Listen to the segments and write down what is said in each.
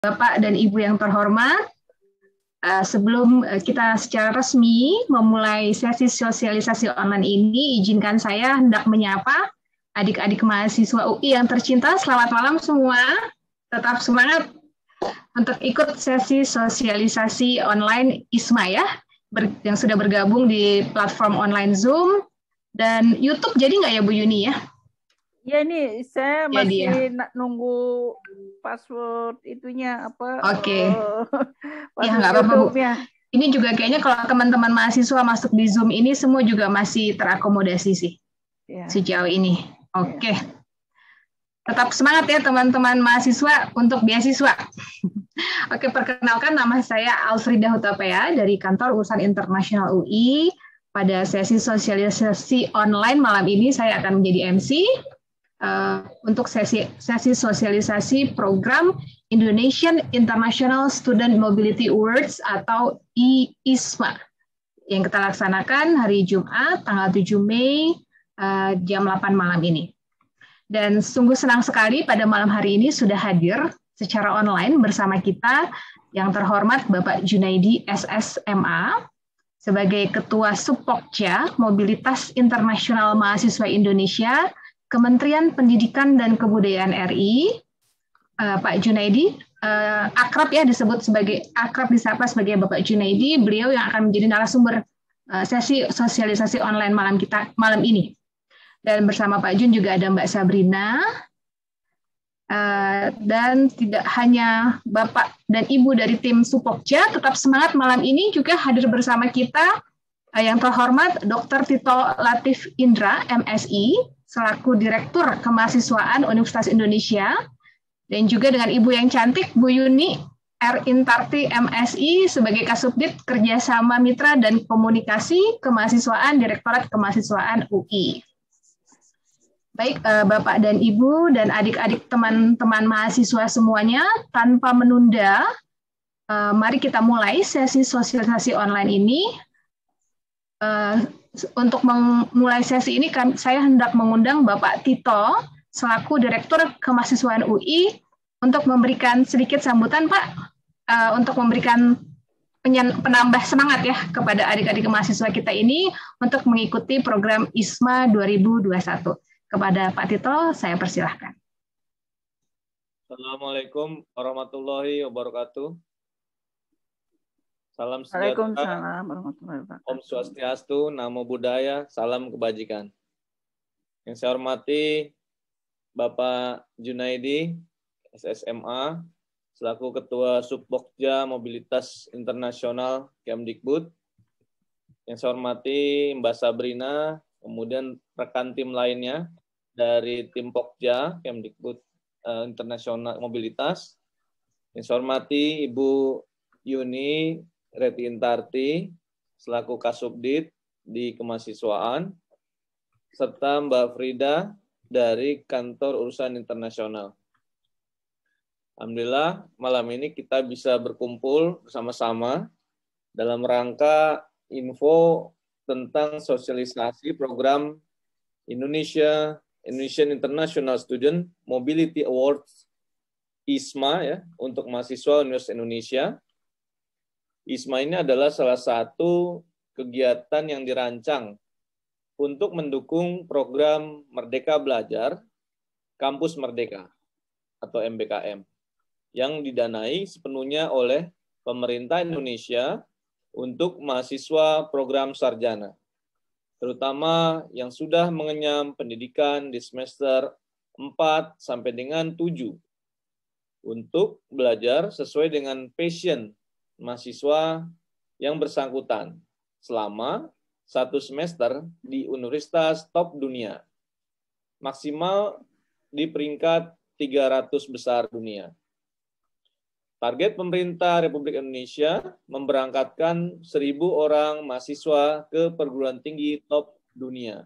Bapak dan Ibu yang terhormat, sebelum kita secara resmi memulai sesi sosialisasi online ini, izinkan saya hendak menyapa adik-adik mahasiswa UI yang tercinta. Selamat malam semua, tetap semangat untuk ikut sesi sosialisasi online ISMA ya, yang sudah bergabung di platform online Zoom dan YouTube. Jadi nggak ya Bu Yuni ya? Ya, ini saya Jadi masih nunggu password itunya apa? Oke. Ya Password nggak apa-apa Bu. YouTube-nya. Ini juga kayaknya kalau teman-teman mahasiswa masuk di Zoom ini semua juga masih terakomodasi sih sejauh ini. Oke. Tetap semangat ya teman-teman mahasiswa untuk beasiswa. Oke, perkenalkan nama saya Alfrida Hutapea dari Kantor Urusan Internasional UI. Pada sesi sosialisasi online malam ini saya akan menjadi MC untuk sesi sosialisasi program Indonesian International Student Mobility Awards atau IISMA yang kita laksanakan hari Jumat tanggal 7 Mei jam 8 malam ini. Dan sungguh senang sekali pada malam hari ini sudah hadir secara online bersama kita yang terhormat Bapak Junaidi SSMA sebagai Ketua Subpokja Mobilitas Internasional Mahasiswa Indonesia Kementerian Pendidikan dan Kebudayaan RI. Pak Junaidi akrab ya disapa sebagai Bapak Junaidi. Beliau yang akan menjadi narasumber sesi sosialisasi online malam ini. Dan bersama Pak Jun juga ada Mbak Sabrina. Dan tidak hanya Bapak dan Ibu dari tim Supokja, tetap semangat malam ini juga hadir bersama kita yang terhormat Dr. Tito Latif Indra, MSI, selaku Direktur Kemahasiswaan Universitas Indonesia, dan juga dengan Ibu yang cantik, Bu Yuni R. Intarti, MSI, sebagai Kasubdit Kerjasama Mitra dan Komunikasi Kemahasiswaan Direktorat Kemahasiswaan UI. Baik, Bapak dan Ibu dan adik-adik teman-teman mahasiswa semuanya, tanpa menunda, mari kita mulai sesi sosialisasi online ini. Untuk memulai sesi ini, saya hendak mengundang Bapak Tito, selaku Direktur Kemahasiswaan UI, untuk memberikan sedikit sambutan, Pak, untuk memberikan penambah semangat ya kepada adik-adik mahasiswa kita ini untuk mengikuti program ISMA 2021. Kepada Pak Tito, saya persilahkan. Assalamualaikum warahmatullahi wabarakatuh. Salam sejahtera, Om Swastiastu, Namo Buddhaya, salam kebajikan. Yang saya hormati Bapak Junaidi, SSMA, selaku Ketua Subpokja Mobilitas Internasional Kemdikbud. Yang saya hormati Mbak Sabrina, kemudian rekan tim lainnya dari tim Pokja Kemdikbud Internasional Mobilitas. Yang saya hormati Ibu Yuni Reti Intarti selaku Kasubdit di Kemahasiswaan, serta Mbak Frida dari Kantor Urusan Internasional. Alhamdulillah malam ini kita bisa berkumpul bersama-sama dalam rangka info tentang sosialisasi program Indonesian International Student Mobility Awards ISMA ya untuk mahasiswa Universitas Indonesia. ISMA ini adalah salah satu kegiatan yang dirancang untuk mendukung program Merdeka Belajar Kampus Merdeka atau MBKM yang didanai sepenuhnya oleh pemerintah Indonesia untuk mahasiswa program sarjana, terutama yang sudah mengenyam pendidikan di semester 4 sampai dengan 7, untuk belajar sesuai dengan passion mahasiswa yang bersangkutan selama 1 semester di universitas top dunia, maksimal di peringkat 300 besar dunia. Target pemerintah Republik Indonesia memberangkatkan 1.000 orang mahasiswa ke perguruan tinggi top dunia.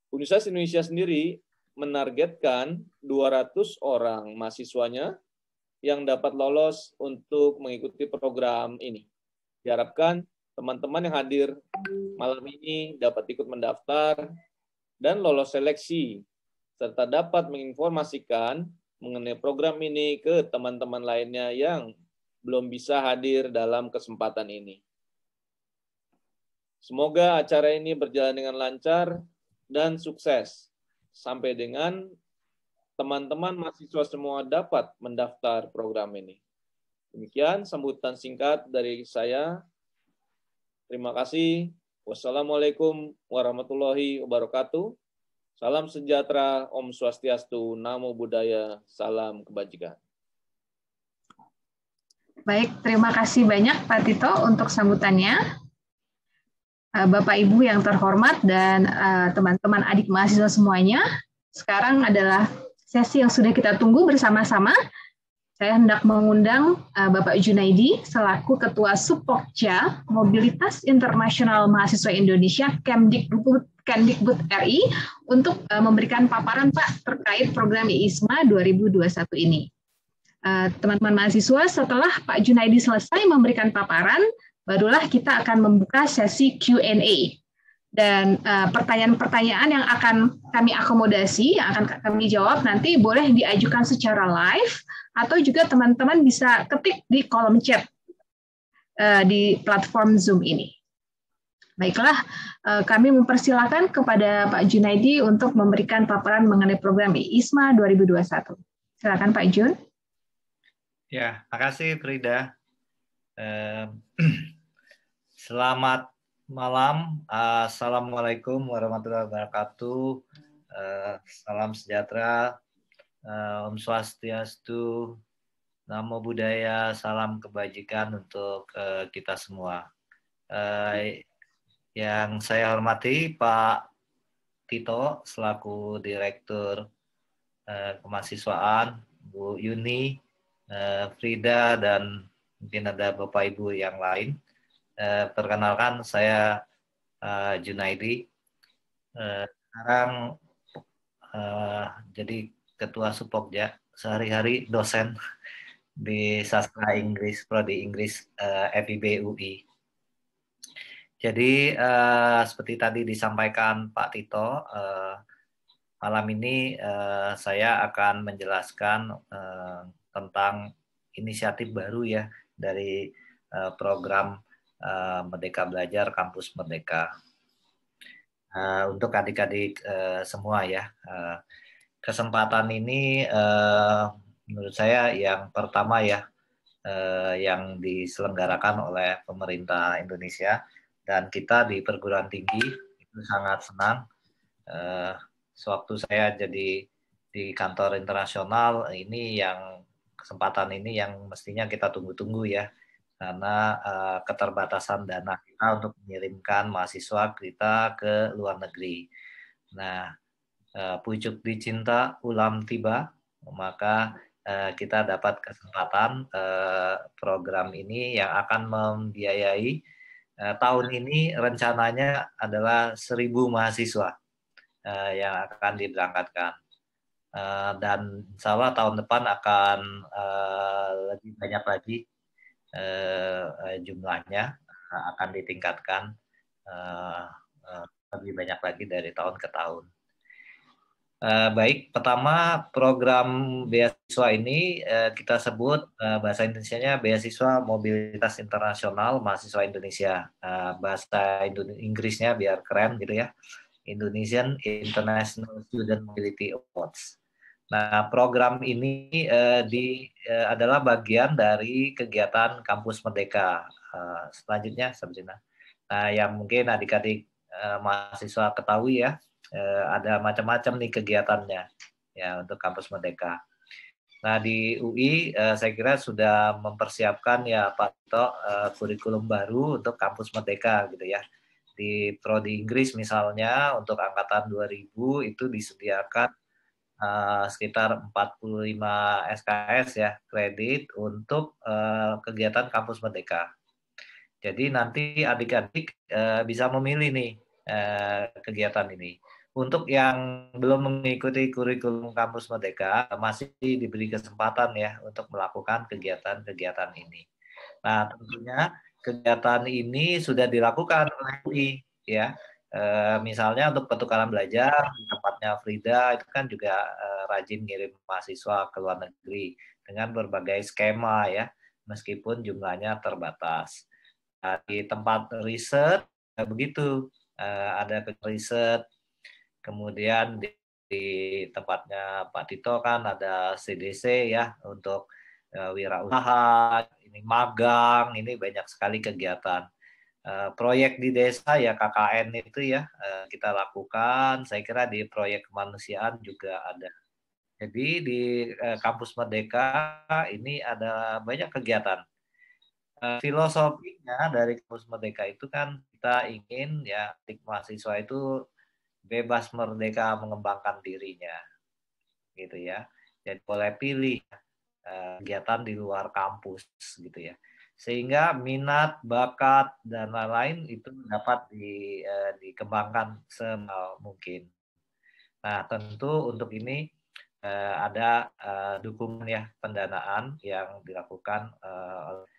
Universitas Indonesia sendiri menargetkan 200 orang mahasiswanya yang dapat lolos untuk mengikuti program ini. Diharapkan teman-teman yang hadir malam ini dapat ikut mendaftar dan lolos seleksi, serta dapat menginformasikan mengenai program ini ke teman-teman lainnya yang belum bisa hadir dalam kesempatan ini. Semoga acara ini berjalan dengan lancar dan sukses, sampai dengan teman-teman mahasiswa semua dapat mendaftar program ini. Demikian sambutan singkat dari saya. Terima kasih. Wassalamualaikum warahmatullahi wabarakatuh. Salam sejahtera, Om Swastiastu, Namo Buddhaya, salam kebajikan. Baik, terima kasih banyak Pak Tito untuk sambutannya. Bapak Ibu yang terhormat dan teman-teman adik mahasiswa semuanya, sekarang adalah sesi yang sudah kita tunggu bersama-sama. Saya hendak mengundang Bapak Junaidi selaku Ketua Supokja Mobilitas Internasional Mahasiswa Indonesia Kemdikbud RI untuk memberikan paparan Pak terkait program IISMA 2021 ini. Teman-teman mahasiswa, setelah Pak Junaidi selesai memberikan paparan, barulah kita akan membuka sesi Q&A. Dan pertanyaan-pertanyaan yang akan kami akomodasi, yang akan kami jawab nanti boleh diajukan secara live, atau juga teman-teman bisa ketik di kolom chat di platform Zoom ini. Baiklah, kami mempersilakan kepada Pak Junaidi untuk memberikan paparan mengenai program IISMA 2021. Silakan Pak Jun. Ya, makasih Frida. Selamat malam. Assalamualaikum warahmatullahi wabarakatuh. Salam sejahtera. Om Swastiastu, Namo Buddhaya, salam kebajikan untuk kita semua. Yang saya hormati Pak Tito selaku Direktur Kemahasiswaan, Bu Yuni, Frida, dan mungkin ada Bapak Ibu yang lain. Perkenalkan, saya Junaidi. Sekarang jadi Ketua Supokja, sehari-hari dosen di Sastra Inggris, Prodi Inggris FIB UI. Jadi seperti tadi disampaikan Pak Tito, malam ini saya akan menjelaskan tentang inisiatif baru ya dari program Merdeka Belajar Kampus Merdeka. Untuk adik-adik semua ya, kesempatan ini menurut saya yang pertama ya, yang diselenggarakan oleh pemerintah Indonesia, dan kita di perguruan tinggi itu sangat senang. Sewaktu saya jadi di kantor internasional, ini yang kesempatan ini yang mestinya kita tunggu-tunggu ya, karena keterbatasan dana kita untuk mengirimkan mahasiswa kita ke luar negeri. Nah, pucuk dicinta ulam tiba, maka kita dapat kesempatan program ini yang akan membiayai tahun ini rencananya adalah 1.000 mahasiswa yang akan diberangkatkan. Dan insya Allah tahun depan akan lebih banyak lagi jumlahnya, akan ditingkatkan lebih banyak lagi dari tahun ke tahun. Baik, pertama program beasiswa ini kita sebut bahasa Indonesianya Beasiswa Mobilitas Internasional Mahasiswa Indonesia. Bahasa Inggrisnya biar keren gitu ya, Indonesian International Student Mobility Awards. Nah, program ini adalah bagian dari kegiatan Kampus Merdeka. Selanjutnya, Sabrina. Nah, yang mungkin adik-adik mahasiswa ketahui ya, ada macam-macam nih kegiatannya ya untuk Kampus Merdeka. Nah, di UI saya kira sudah mempersiapkan ya Pak Tito kurikulum baru untuk Kampus Merdeka gitu ya. Di Prodi Inggris misalnya untuk angkatan 2000 itu disediakan sekitar 45 SKS ya kredit untuk kegiatan Kampus Merdeka. Jadi nanti adik-adik bisa memilih nih kegiatan ini. Untuk yang belum mengikuti kurikulum Kampus Merdeka, masih diberi kesempatan ya untuk melakukan kegiatan-kegiatan ini. Nah, tentunya kegiatan ini sudah dilakukan oleh UI ya. Misalnya untuk pertukaran belajar di tempatnya Frida itu kan juga rajin ngirim mahasiswa ke luar negeri dengan berbagai skema ya, meskipun jumlahnya terbatas. Nah, di tempat riset begitu, ada riset, kemudian di tempatnya Pak Tito kan ada CDC ya untuk wirausaha, ini magang, ini banyak sekali kegiatan. Proyek di desa ya KKN itu ya kita lakukan. Saya kira di proyek kemanusiaan juga ada. Jadi di Kampus Merdeka ini ada banyak kegiatan. Filosofinya dari Kampus Merdeka itu kan kita ingin ya mahasiswa itu bebas merdeka mengembangkan dirinya, gitu ya. Jadi boleh pilih kegiatan di luar kampus, gitu ya. Sehingga minat, bakat, dan lain-lain itu dapat dikembangkan semaksimal mungkin. Nah, tentu untuk ini ada dukungan ya pendanaan yang dilakukan oleh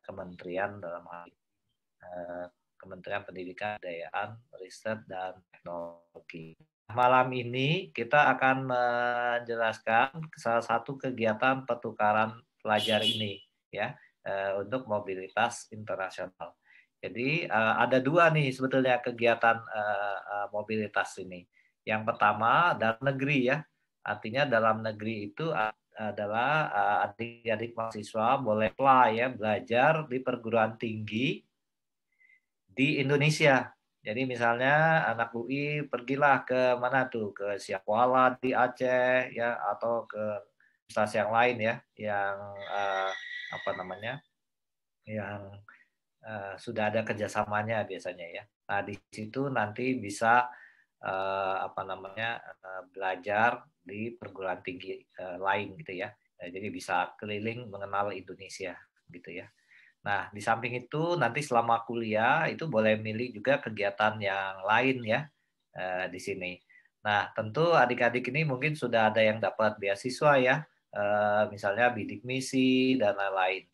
kementerian dalam hal ini, Kementerian Pendidikan, Kebudayaan, Riset, dan Teknologi. Malam ini kita akan menjelaskan salah satu kegiatan pertukaran pelajar ini ya untuk mobilitas internasional. Jadi ada dua nih sebetulnya kegiatan mobilitas ini. Yang pertama dalam negeri ya, artinya dalam negeri itu adalah adik-adik mahasiswa boleh apply ya belajar di perguruan tinggi di Indonesia. Jadi misalnya anak UI pergilah ke mana tuh, ke Siakwala di Aceh ya, atau ke universitas yang lain ya, yang apa namanya, yang sudah ada kerjasamanya biasanya ya. Nah di situ nanti bisa apa namanya belajar di perguruan tinggi lain gitu ya. Jadi bisa keliling mengenal Indonesia gitu ya. Nah, di samping itu nanti selama kuliah itu boleh milih juga kegiatan yang lain ya di sini. Nah, tentu adik-adik ini mungkin sudah ada yang dapat beasiswa ya, misalnya bidik misi dan lain-lain.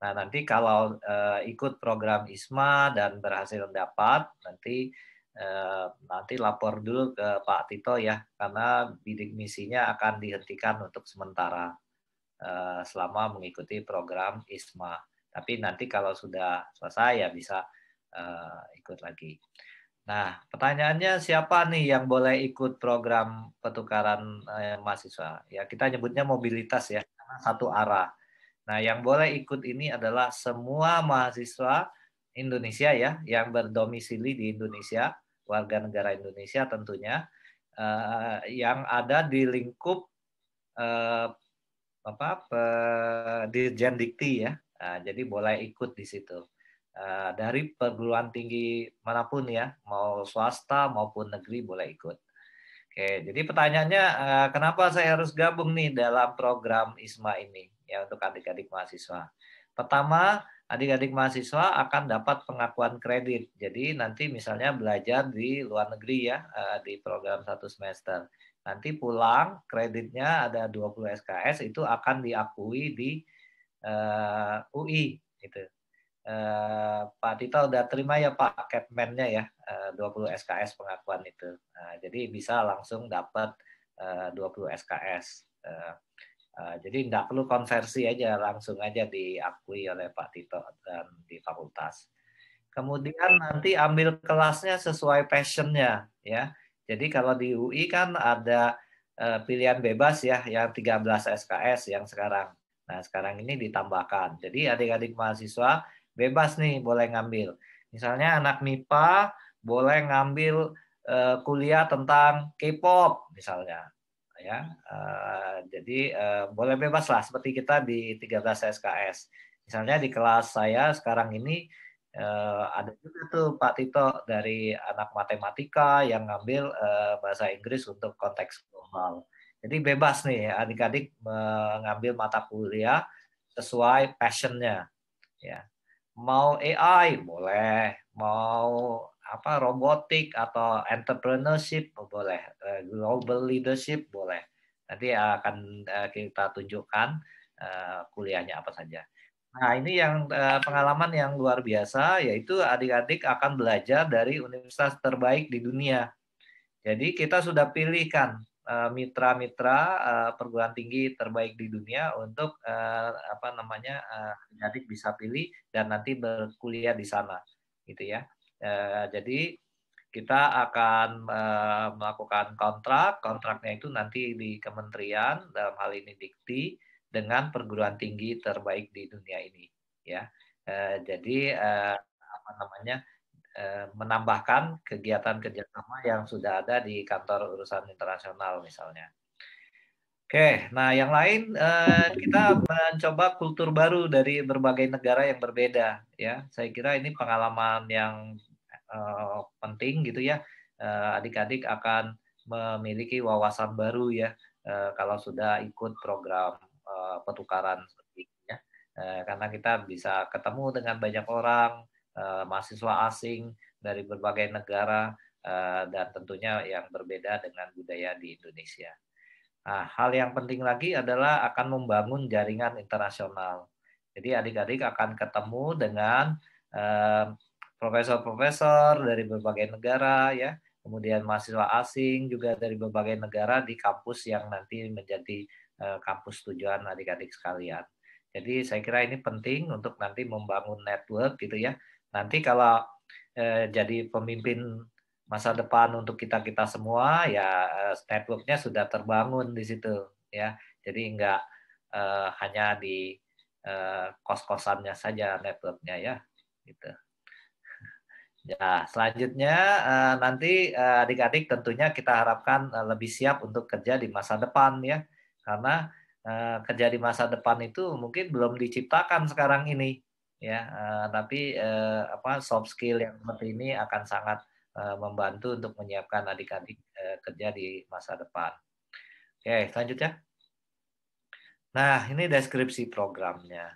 Nah, nanti kalau ikut program ISMA dan berhasil dapat, nanti lapor dulu ke Pak Tito ya, karena bidik misinya akan dihentikan untuk sementara selama mengikuti program ISMA. Tapi nanti kalau sudah selesai ya bisa ikut lagi. Nah, pertanyaannya siapa nih yang boleh ikut program pertukaran mahasiswa? Ya, kita nyebutnya mobilitas ya, satu arah. Nah, yang boleh ikut ini adalah semua mahasiswa Indonesia ya, yang berdomisili di Indonesia, warga negara Indonesia tentunya, yang ada di lingkup Dirjen Dikti ya. Nah, jadi boleh ikut di situ. Dari perguruan tinggi manapun ya, mau swasta maupun negeri boleh ikut. Oke, jadi pertanyaannya kenapa saya harus gabung nih dalam program ISMA ini ya untuk adik-adik mahasiswa. Pertama, adik-adik mahasiswa akan dapat pengakuan kredit. Jadi nanti misalnya belajar di luar negeri ya di program 1 semester. Nanti pulang kreditnya ada 20 SKS itu akan diakui di UI gitu. Pak Tito udah terima ya Pak Capman-nya ya 20 SKS pengakuan itu. Jadi bisa langsung dapat 20 SKS. Jadi nggak perlu konversi aja, langsung aja diakui oleh Pak Tito dan di fakultas. Kemudian nanti ambil kelasnya sesuai passion-nya ya. Jadi kalau di UI kan ada pilihan bebas ya yang 13 SKS yang sekarang. Nah, sekarang ini ditambahkan. Jadi adik-adik mahasiswa bebas nih boleh ngambil. Misalnya anak MIPA boleh ngambil kuliah tentang K-pop misalnya. Ya, jadi boleh bebas lah seperti kita di 13 SKS. Misalnya di kelas saya sekarang ini ada juga tuh Pak Tito dari anak matematika yang ngambil bahasa Inggris untuk konteks global. Jadi bebas nih adik-adik mengambil mata kuliah sesuai passionnya. Ya, mau AI boleh, mau apa robotik atau entrepreneurship boleh, global leadership boleh. Nanti akan kita tunjukkan kuliahnya apa saja. Nah, ini yang pengalaman yang luar biasa, yaitu adik-adik akan belajar dari universitas terbaik di dunia. Jadi kita sudah pilihkan mitra-mitra perguruan tinggi terbaik di dunia untuk adik-adik bisa pilih dan nanti berkuliah di sana, gitu ya. Jadi kita akan melakukan kontraknya itu nanti di kementerian, dalam hal ini Dikti, dengan perguruan tinggi terbaik di dunia ini, ya. Jadi menambahkan kegiatan kerjasama yang sudah ada di kantor urusan internasional misalnya. Oke, nah yang lain kita mencoba kultur baru dari berbagai negara yang berbeda, ya. Saya kira ini pengalaman yang penting gitu ya. Adik-adik akan memiliki wawasan baru ya kalau sudah ikut program pertukaran seperti ini ya. Karena kita bisa ketemu dengan banyak orang, mahasiswa asing dari berbagai negara dan tentunya yang berbeda dengan budaya di Indonesia. Nah, hal yang penting lagi adalah akan membangun jaringan internasional. Jadi adik-adik akan ketemu dengan profesor-profesor dari berbagai negara ya, kemudian mahasiswa asing juga dari berbagai negara di kampus yang nanti menjadi kampus tujuan adik-adik sekalian. Jadi saya kira ini penting untuk nanti membangun network gitu ya. Nanti kalau jadi pemimpin masa depan untuk kita semua ya networknya sudah terbangun di situ ya. Jadi nggak hanya di kos-kosannya saja networknya ya gitu. Ya, selanjutnya nanti adik-adik tentunya kita harapkan lebih siap untuk kerja di masa depan ya. Karena kerja di masa depan itu mungkin belum diciptakan sekarang ini ya. Tapi soft skill yang seperti ini akan sangat membantu untuk menyiapkan adik-adik kerja di masa depan. Oke, selanjutnya. Nah, ini deskripsi programnya.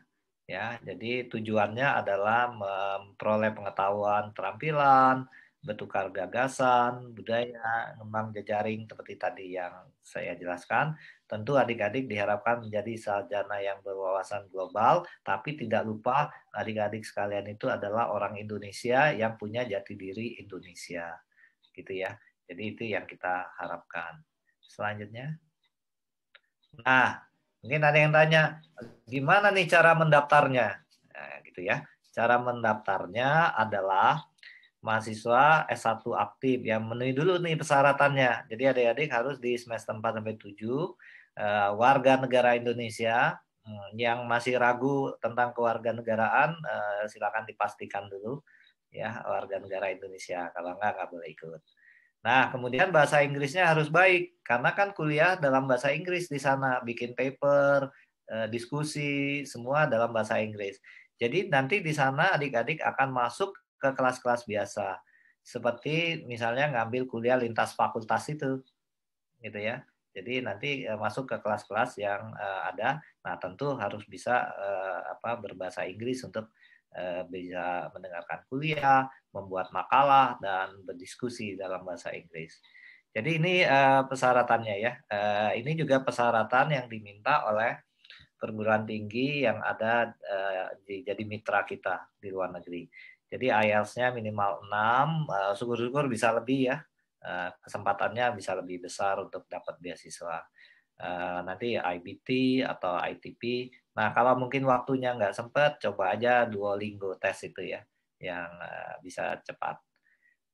Ya, jadi tujuannya adalah memperoleh pengetahuan, keterampilan, bertukar gagasan, budaya, ngembang jejaring seperti tadi yang saya jelaskan. Tentu adik-adik diharapkan menjadi sarjana yang berwawasan global, tapi tidak lupa adik-adik sekalian itu adalah orang Indonesia yang punya jati diri Indonesia. Gitu ya. Jadi itu yang kita harapkan. Selanjutnya. Nah, mungkin ada yang tanya, gimana nih cara mendaftarnya? Nah, gitu ya. Cara mendaftarnya adalah mahasiswa S1 aktif yang memenuhi dulu nih persyaratannya. Jadi adik-adik harus di semester 4 sampai 7 warga negara Indonesia. Yang masih ragu tentang kewarganegaraan silakan dipastikan dulu ya warga negara Indonesia. Kalau nggak boleh ikut. Nah, kemudian bahasa Inggrisnya harus baik, karena kan kuliah dalam bahasa Inggris di sana, bikin paper, diskusi, semua dalam bahasa Inggris. Jadi nanti di sana adik-adik akan masuk ke kelas-kelas biasa, seperti misalnya ngambil kuliah lintas fakultas itu, gitu ya. Jadi nanti masuk ke kelas-kelas yang ada, nah tentu harus bisa berbahasa Inggris untuk bisa mendengarkan kuliah, membuat makalah, dan berdiskusi dalam bahasa Inggris. Jadi ini persyaratannya ya. Ini juga persyaratan yang diminta oleh perguruan tinggi yang ada jadi mitra kita di luar negeri. Jadi IELTS-nya minimal 6, syukur-syukur bisa lebih ya. Kesempatannya bisa lebih besar untuk dapat beasiswa. Nanti IBT atau ITP. Nah, kalau mungkin waktunya nggak sempat, coba aja Duolingo tes itu ya, yang bisa cepat.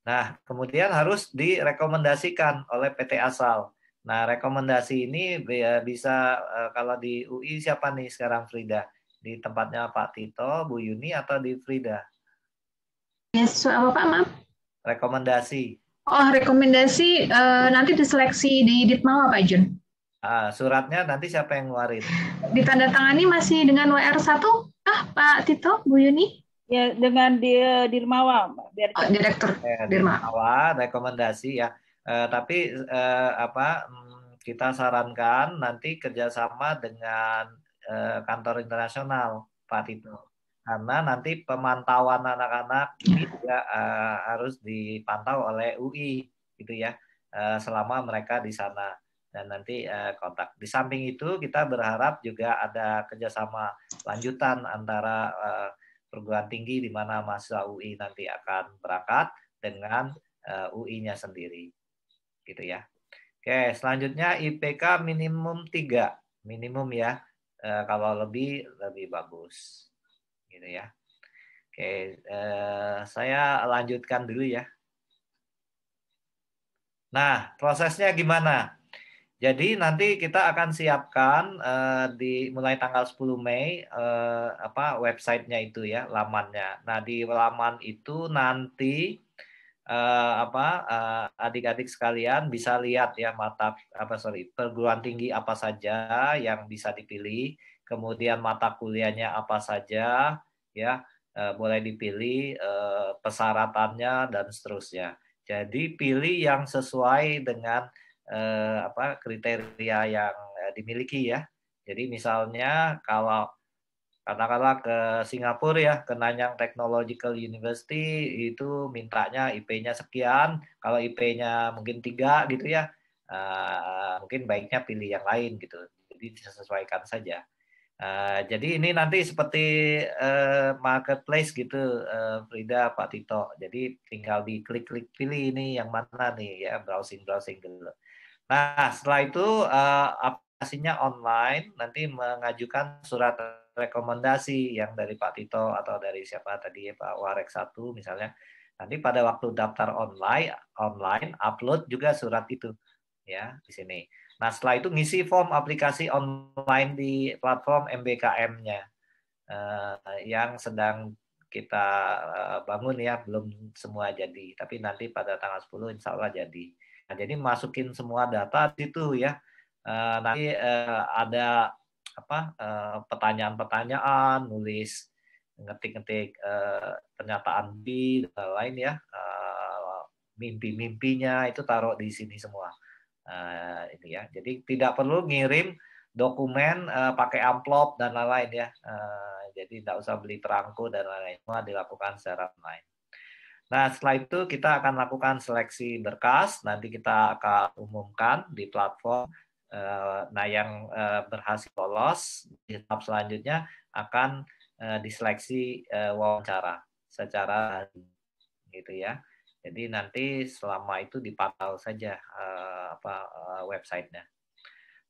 Nah, kemudian harus direkomendasikan oleh PT asal. Nah, rekomendasi ini bisa kalau di UI siapa nih sekarang Frida? Di tempatnya Pak Tito, Bu Yuni, atau di Frida? Beasiswa apa Pak, maaf? Rekomendasi. Oh, rekomendasi nanti diseleksi di Ditmawa Pak Jun. Suratnya nanti siapa yang ngeluarin? Ditandatangani masih dengan WR1 Pak Tito, Bu Yuni? Ya, dengan Dirmawa, Direktur Dirmawa, rekomendasi ya. Tapi kita sarankan nanti kerjasama dengan kantor internasional, Pak Tito. Karena nanti pemantauan anak-anak ini juga harus dipantau oleh UI, gitu ya, selama mereka di sana. dan nanti kontak. Di samping itu kita berharap juga ada kerjasama lanjutan antara perguruan tinggi di mana mahasiswa UI nanti akan berangkat dengan UI-nya sendiri, gitu ya. Oke, selanjutnya IPK minimum 3, minimum ya. Kalau lebih bagus, gitu ya. Oke, saya lanjutkan dulu ya. Nah, prosesnya gimana? Jadi nanti kita akan siapkan mulai tanggal 10 Mei websitenya itu ya, lamannya. Nah, di laman itu nanti adik-adik sekalian bisa lihat ya perguruan tinggi apa saja yang bisa dipilih, kemudian mata kuliahnya apa saja ya, boleh dipilih, persyaratannya dan seterusnya. Jadi pilih yang sesuai dengan kriteria yang dimiliki ya. Jadi misalnya kalau katakanlah ke Singapura ya, ke Nanyang Technological University itu mintanya IP-nya sekian, kalau IP-nya mungkin 3 gitu ya, mungkin baiknya pilih yang lain gitu. Jadi disesuaikan saja. Jadi ini nanti seperti marketplace gitu, Frida, Pak Tito. Jadi tinggal diklik-klik pilih ini yang mana nih ya, browsing-browsing dulu. Nah, setelah itu aplikasinya online, nanti mengajukan surat rekomendasi yang dari Pak Tito atau dari siapa tadi ya, Pak Warek 1 misalnya. Nanti pada waktu daftar online upload juga surat itu ya di sini. Nah, setelah itu ngisi form aplikasi online di platform MBKM-nya yang sedang kita bangun ya, belum semua jadi, tapi nanti pada tanggal 10 insya Allah jadi. Nah, jadi masukin semua data itu ya. Nanti ada pertanyaan-pertanyaan, nulis ngetik-ngetik pernyataan dan lain ya, mimpi-mimpinya itu taruh di sini semua. Ini ya. Jadi tidak perlu ngirim dokumen pakai amplop dan lain-lain ya. Jadi tidak usah beli perangko dan lain-lain. Semua dilakukan secara online. Nah, setelah itu kita akan lakukan seleksi berkas. Nanti kita akan umumkan di platform. Nah, yang berhasil lolos di tahap selanjutnya akan diseleksi wawancara secara gitu ya. Jadi nanti selama itu dipantau saja websitenya.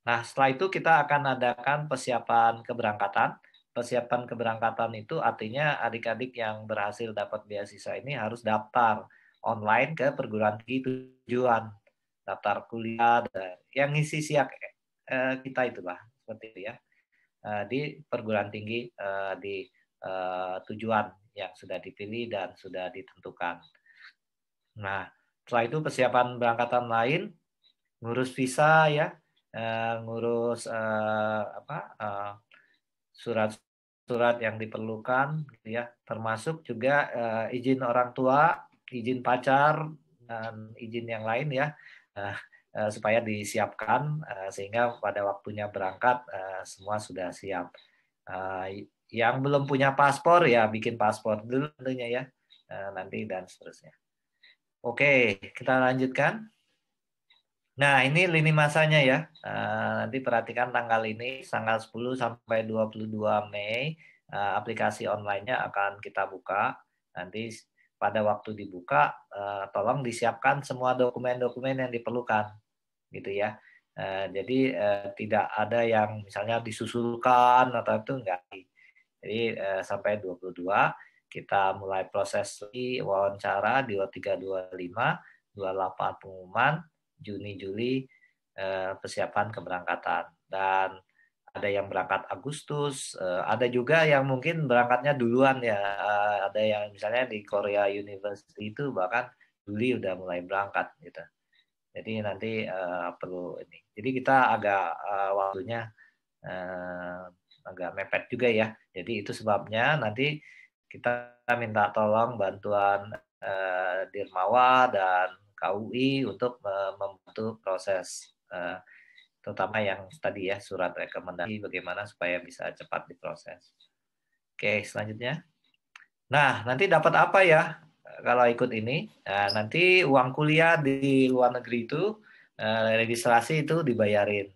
Nah, setelah itu kita akan adakan persiapan keberangkatan. Persiapan keberangkatan itu artinya adik-adik yang berhasil dapat beasiswa ini harus daftar online ke perguruan tinggi tujuan, daftar kuliah, yang ngisi siap kita itulah seperti itu ya, di perguruan tinggi di tujuan yang sudah dipilih dan sudah ditentukan. Nah, setelah itu persiapan berangkatan lain, ngurus visa ya, ngurus surat-surat yang diperlukan, ya, termasuk juga izin orang tua, izin pacar, dan izin yang lain ya, supaya disiapkan sehingga pada waktunya berangkat semua sudah siap. Yang belum punya paspor ya bikin paspor dulu tentunya ya, nanti dan seterusnya. Oke, kita lanjutkan. Nah, ini lini masanya ya. Nanti perhatikan tanggal ini, tanggal 10 sampai 22 Mei, aplikasi online-nya akan kita buka. Nanti pada waktu dibuka, tolong disiapkan semua dokumen-dokumen yang diperlukan, gitu ya. Jadi tidak ada yang misalnya disusulkan atau itu enggak. Jadi sampai 22 kita mulai proses wawancara di 2325, 28 pengumuman, Juni-Juli persiapan keberangkatan. Dan ada yang berangkat Agustus, ada juga yang mungkin berangkatnya duluan ya. Ada yang misalnya di Korea University itu bahkan Juli udah mulai berangkat gitu. Jadi nanti perlu ini. Jadi kita agak waktunya agak mepet juga ya. Jadi itu sebabnya nanti kita minta tolong bantuan Dirmawa dan KUI untuk membantu proses terutama yang tadi ya surat rekomendasi bagaimana supaya bisa cepat diproses. Oke, selanjutnya. Nah, nanti dapat apa ya kalau ikut ini? Nah, nanti uang kuliah di luar negeri itu registrasi itu dibayarin,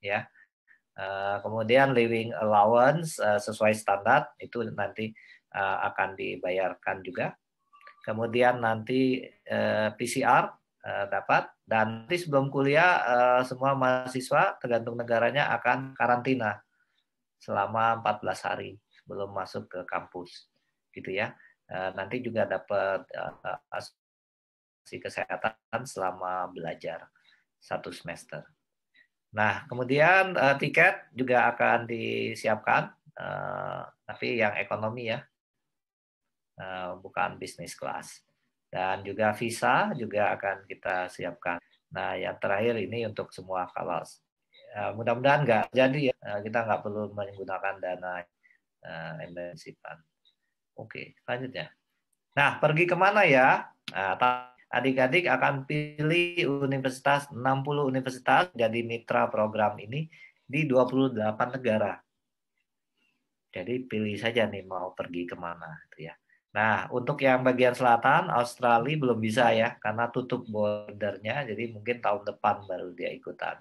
ya. Kemudian living allowance sesuai standar itu nanti akan dibayarkan juga. Kemudian nanti PCR dapat, dan nanti sebelum kuliah semua mahasiswa tergantung negaranya akan karantina selama 14 hari sebelum masuk ke kampus, gitu ya. Nanti juga dapat asuransi kesehatan selama belajar 1 semester. Nah, kemudian tiket juga akan disiapkan, tapi yang ekonomi ya, bukan bisnis kelas. Dan juga visa juga akan kita siapkan. Nah, yang terakhir ini untuk semua kelas. Mudah-mudahan nggak jadi ya, kita nggak perlu menggunakan dana emergency fund. Oke, selanjutnya. Nah, pergi kemana ya? Nah, adik-adik akan pilih universitas, 60 universitas jadi mitra program ini di 28 negara. Jadi pilih saja nih mau pergi kemana, gitu ya. Nah, untuk yang bagian selatan, Australia belum bisa ya, karena tutup bordernya, jadi mungkin tahun depan baru dia ikutan.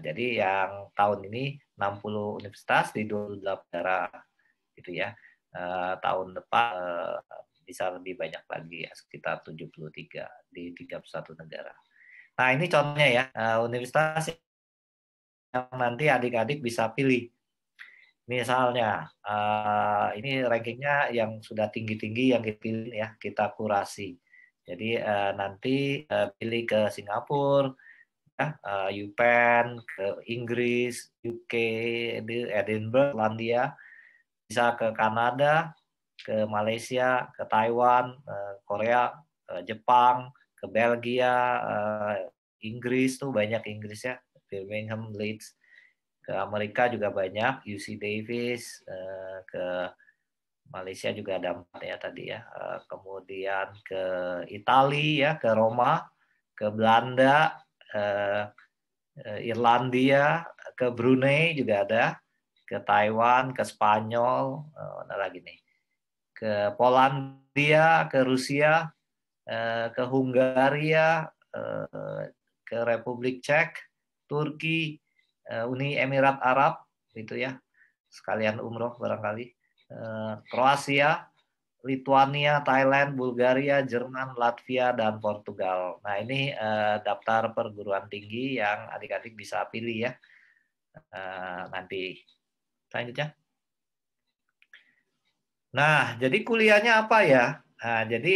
Jadi yang tahun ini 60 universitas di 28 negara, gitu ya. Tahun depan bisa lebih banyak lagi ya, sekitar 73 di 31 negara. Nah, ini contohnya ya, universitas yang nanti adik-adik bisa pilih. Misalnya, ini rankingnya yang sudah tinggi-tinggi yang dipilih ya, kita kurasi. Jadi nanti pilih ke Singapura, ya, UPenn, ke Inggris, UK, Edinburgh, Irlandia, bisa ke Kanada, ke Malaysia, ke Taiwan, Korea, Jepang, ke Belgia, Inggris tuh banyak Inggris ya, Birmingham, Leeds, ke Amerika juga banyak, UC Davis, ke Malaysia juga ada 4 ya tadi ya, kemudian ke Italia ya, ke Roma, ke Belanda, Irlandia, ke Brunei juga ada, ke Taiwan, ke Spanyol, ada lagi nih, ke Polandia, ke Rusia, ke Hungaria, ke Republik Cek, Turki, Uni Emirat Arab, itu ya, sekalian umroh barangkali, Kroasia, Lituania, Thailand, Bulgaria, Jerman, Latvia, dan Portugal. Nah, ini daftar perguruan tinggi yang adik-adik bisa pilih ya nanti. Selanjutnya. Nah, jadi kuliahnya apa ya? Nah, jadi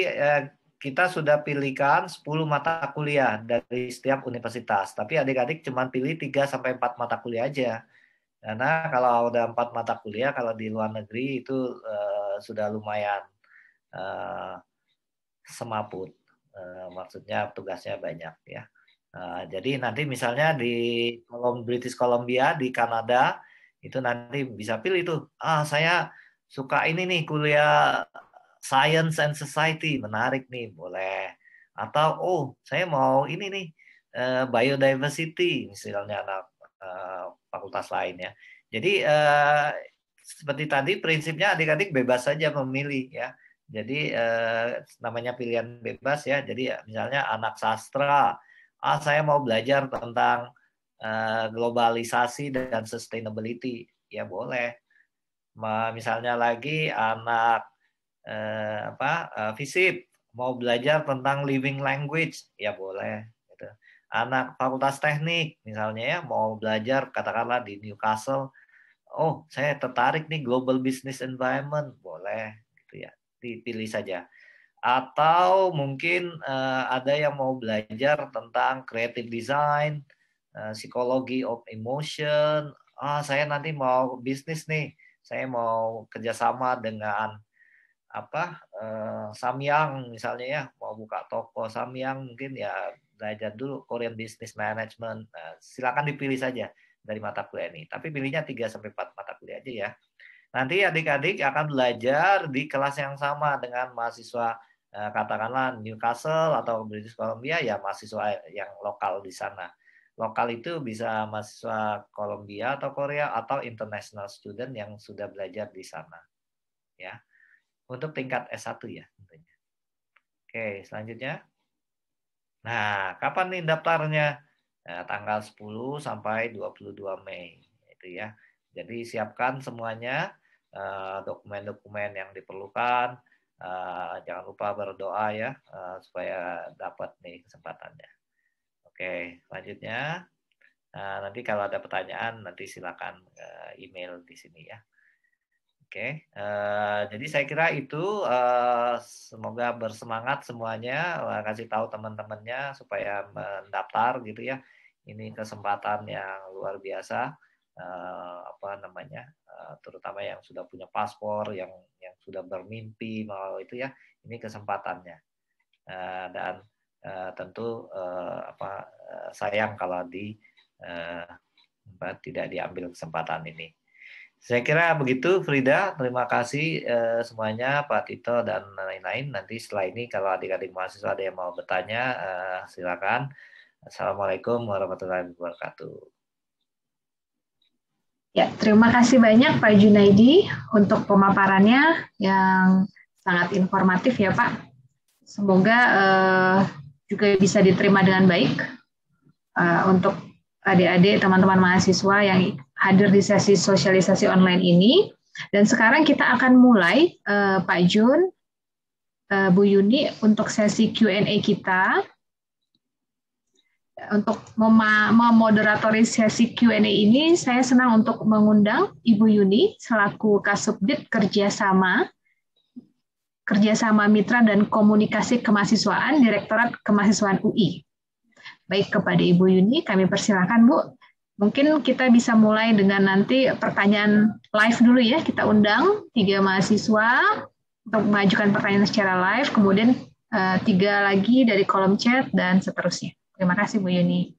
kita sudah pilihkan 10 mata kuliah dari setiap universitas. Tapi adik-adik cuma pilih 3-4 mata kuliah aja. Karena kalau ada 4 mata kuliah, kalau di luar negeri itu sudah lumayan semaput. Maksudnya tugasnya banyak ya. Jadi nanti misalnya di British Columbia, di Kanada, itu nanti bisa pilih tuh. Saya suka ini nih kuliah Science and Society, menarik nih, boleh. Atau saya mau ini nih biodiversity, misalnya anak fakultas lain ya. Jadi seperti tadi prinsipnya adik-adik bebas saja memilih ya. Jadi namanya pilihan bebas ya. Jadi misalnya anak sastra, saya mau belajar tentang globalisasi dan sustainability, ya boleh. Misalnya lagi anak FISIP mau belajar tentang living language, ya boleh. Gitu. Anak fakultas teknik misalnya ya mau belajar katakanlah di Newcastle, saya tertarik nih global business environment, boleh gitu ya, dipilih saja. Atau mungkin ada yang mau belajar tentang creative design, psikologi of emotion. Saya nanti mau bisnis nih, saya mau kerjasama dengan Samyang misalnya ya, mau buka toko Samyang, mungkin ya belajar dulu Korean Business Management. Silakan dipilih saja dari mata kuliah ini. Tapi pilihnya 3-4 mata kuliah aja ya. Nanti adik-adik akan belajar di kelas yang sama dengan mahasiswa katakanlah Newcastle atau British Columbia, ya mahasiswa yang lokal di sana. Lokal itu bisa mahasiswa Columbia atau Korea atau international student yang sudah belajar di sana. Ya. Untuk tingkat S1 ya tentunya. Oke, selanjutnya. Nah, kapan nih daftarnya? Nah, tanggal 10 sampai 22 Mei. Itu ya. Jadi siapkan semuanya, dokumen-dokumen yang diperlukan. Jangan lupa berdoa ya, supaya dapat nih kesempatannya. Oke, selanjutnya. Nanti kalau ada pertanyaan, nanti silakan email di sini ya. Oke, jadi saya kira itu semoga bersemangat semuanya, kasih tahu teman-temannya supaya mendaftar gitu ya. Ini kesempatan yang luar biasa, terutama yang sudah punya paspor, yang sudah bermimpi mau itu ya. Ini kesempatannya, dan tentu sayang kalau tidak diambil kesempatan ini. Saya kira begitu, Frida. Terima kasih semuanya, Pak Tito dan lain-lain. Nanti setelah ini kalau adik-adik mahasiswa ada yang mau bertanya, silakan. Assalamualaikum warahmatullahi wabarakatuh. Ya, terima kasih banyak Pak Junaidi untuk pemaparannya yang sangat informatif ya Pak. Semoga juga bisa diterima dengan baik untuk adik-adik, teman-teman mahasiswa yang hadir di sesi sosialisasi online ini. Dan sekarang kita akan mulai, Pak Jun, Bu Yuni, untuk sesi Q&A kita. Untuk memoderatori sesi Q&A ini, saya senang untuk mengundang Ibu Yuni selaku Kasubdit Kerjasama Mitra dan Komunikasi Kemahasiswaan, Direktorat Kemahasiswaan UI. Baik, kepada Ibu Yuni, kami persilakan Bu. Mungkin kita bisa mulai dengan nanti pertanyaan live dulu ya. Kita undang 3 mahasiswa untuk mengajukan pertanyaan secara live, kemudian 3 lagi dari kolom chat, dan seterusnya. Terima kasih Bu Yuni.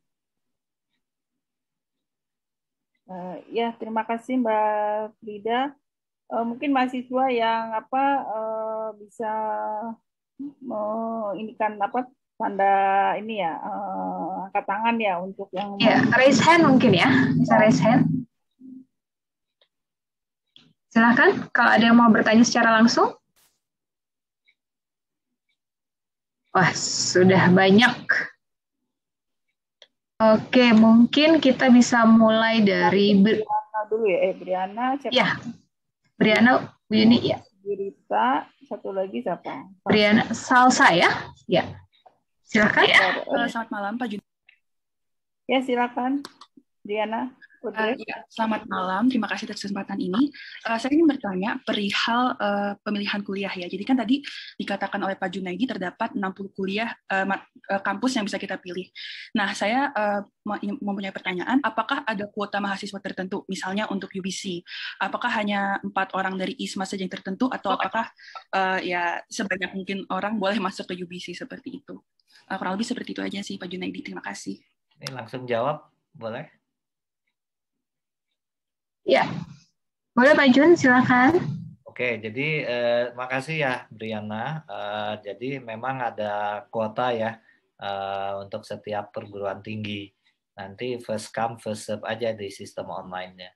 Ya, terima kasih Mbak Frida. Mungkin mahasiswa yang bisa inikan tanda ini ya, angkat tangan ya untuk yang raise hand mungkin ya, bisa raise hand. Silakan kalau ada yang mau bertanya secara langsung. Wah, sudah banyak. Oke, mungkin kita bisa mulai dari Briana dulu ya. Briana siapa? Ya, Briana, Bu Yuni ya. Rita, satu lagi siapa? Briana Salsa ya. Ya. Silakan. Selamat malam Pak Jun. Ya, silakan. Briana. Ya, selamat malam, terima kasih atas kesempatan ini. Saya ingin bertanya perihal pemilihan kuliah ya. Jadi kan tadi dikatakan oleh Pak Junaidi terdapat 60 kuliah kampus yang bisa kita pilih. Nah, saya mempunyai pertanyaan, apakah ada kuota mahasiswa tertentu, misalnya untuk UBC? Apakah hanya 4 orang dari ISMA saja yang tertentu, atau apakah ya sebanyak mungkin orang boleh masuk ke UBC seperti itu? Kurang lebih seperti itu aja sih Pak Junaidi, terima kasih. Ini langsung jawab, boleh? Ya, boleh Pak Jun, silakan. Oke, jadi makasih ya Briana. Jadi memang ada kuota ya untuk setiap perguruan tinggi. Nanti first come first serve aja di sistem online-nya.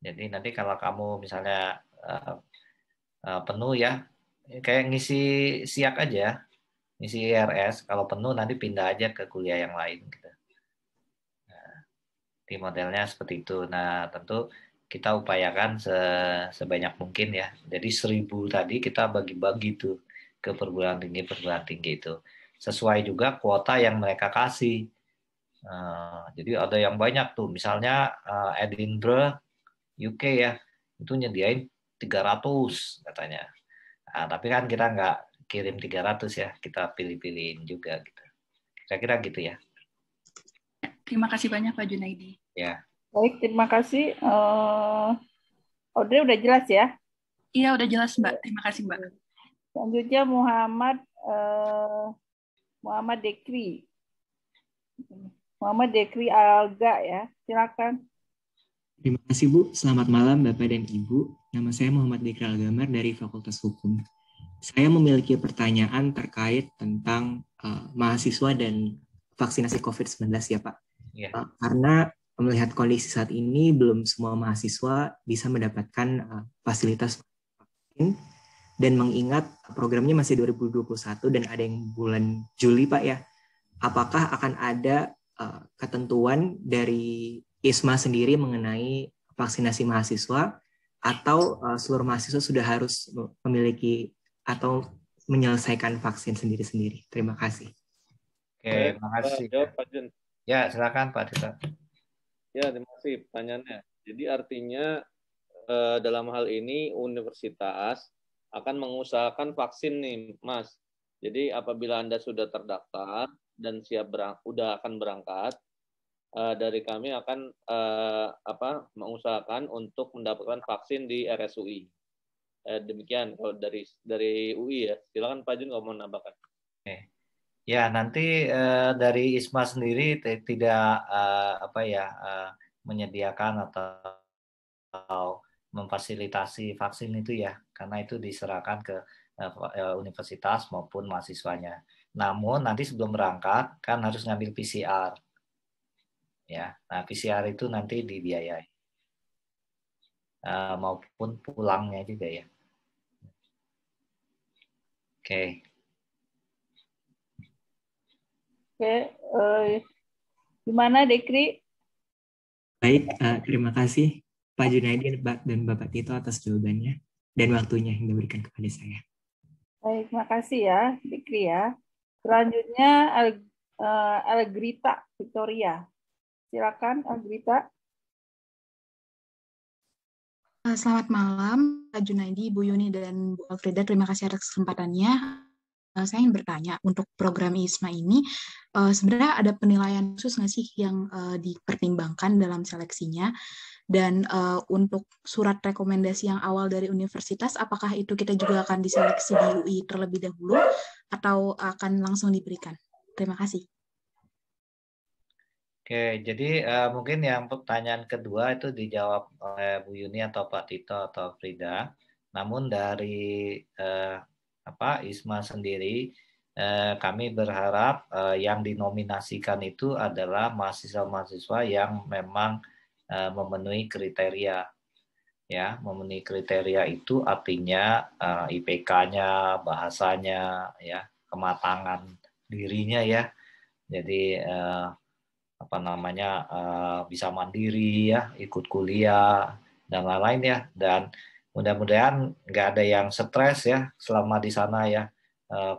Jadi nanti kalau kamu misalnya penuh ya, kayak ngisi siak aja, ngisi IRS. Kalau penuh nanti pindah aja ke kuliah yang lain. Gitu. Di modelnya seperti itu. Nah, tentu kita upayakan sebanyak mungkin ya. Jadi 1.000 tadi kita bagi-bagi tuh ke perguruan tinggi itu. Sesuai juga kuota yang mereka kasih. Jadi ada yang banyak tuh. Misalnya Edinburgh, UK ya, itu nyediain 300 katanya. Nah, tapi kan kita nggak kirim 300 ya, kita pilih-pilihin juga gitu. Kira-kira gitu ya. Terima kasih banyak Pak Junaidi. Ya. Baik, terima kasih. Audrey udah jelas ya? Iya, udah jelas Mbak. Terima kasih Mbak. Selanjutnya Muhammad Dekri. Muhammad Dekri Alga ya. Silakan. Terima kasih Bu. Selamat malam Bapak dan Ibu. Nama saya Muhammad Dekri Algamar dari Fakultas Hukum. Saya memiliki pertanyaan terkait tentang mahasiswa dan vaksinasi COVID-19 ya Pak. Ya. Karena melihat kondisi saat ini belum semua mahasiswa bisa mendapatkan fasilitas vaksin, dan mengingat programnya masih 2021 dan ada yang bulan Juli Pak ya. apakah akan ada ketentuan dari ISMA sendiri mengenai vaksinasi mahasiswa, atau seluruh mahasiswa sudah harus memiliki atau menyelesaikan vaksin sendiri-sendiri? Terima kasih. Oke, terima kasih. Jawab Pak Jun. Ya, silakan Pak Tito. Ya, terima kasih pertanyaannya. Jadi artinya dalam hal ini universitas akan mengusahakan vaksin nih, Mas. Jadi apabila Anda sudah terdaftar dan siap udah akan berangkat, dari kami akan mengusahakan untuk mendapatkan vaksin di RSUI. Demikian kalau dari UI ya. Silakan Pak Jun kalau mau nambahkan. Oke. Ya, nanti dari ISMA sendiri tidak menyediakan atau memfasilitasi vaksin itu ya, karena itu diserahkan ke universitas maupun mahasiswanya. Namun nanti sebelum berangkat kan harus ngambil PCR. Ya, nah PCR itu nanti dibiayai. Maupun pulangnya juga ya. Oke. Oke, gimana Dekri? Baik, terima kasih Pak Junaidi dan Bapak Tito atas jawabannya dan waktunya yang diberikan kepada saya. Baik, makasih ya Dekri ya. Selanjutnya Algrita Victoria. Silakan Algrita. Selamat malam Pak Junaidi, Bu Yuni, dan Bu Alfreda. Terima kasih atas kesempatannya. Saya ingin bertanya, untuk program ISMA ini sebenarnya ada penilaian khusus nggak sih yang dipertimbangkan dalam seleksinya? Dan untuk surat rekomendasi yang awal dari universitas, apakah itu kita juga akan diseleksi di UI terlebih dahulu atau akan langsung diberikan? Terima kasih. Oke, jadi mungkin yang pertanyaan kedua itu dijawab oleh Bu Yuni atau Pak Tito atau Frida. Namun dari ISMA sendiri, kami berharap yang dinominasikan itu adalah mahasiswa-mahasiswa yang memang memenuhi kriteria. Ya, memenuhi kriteria itu artinya IPK-nya, bahasanya, ya, kematangan dirinya ya. Jadi bisa mandiri ya, ikut kuliah dan lain-lain ya, dan mudah-mudahan nggak ada yang stres ya selama di sana ya,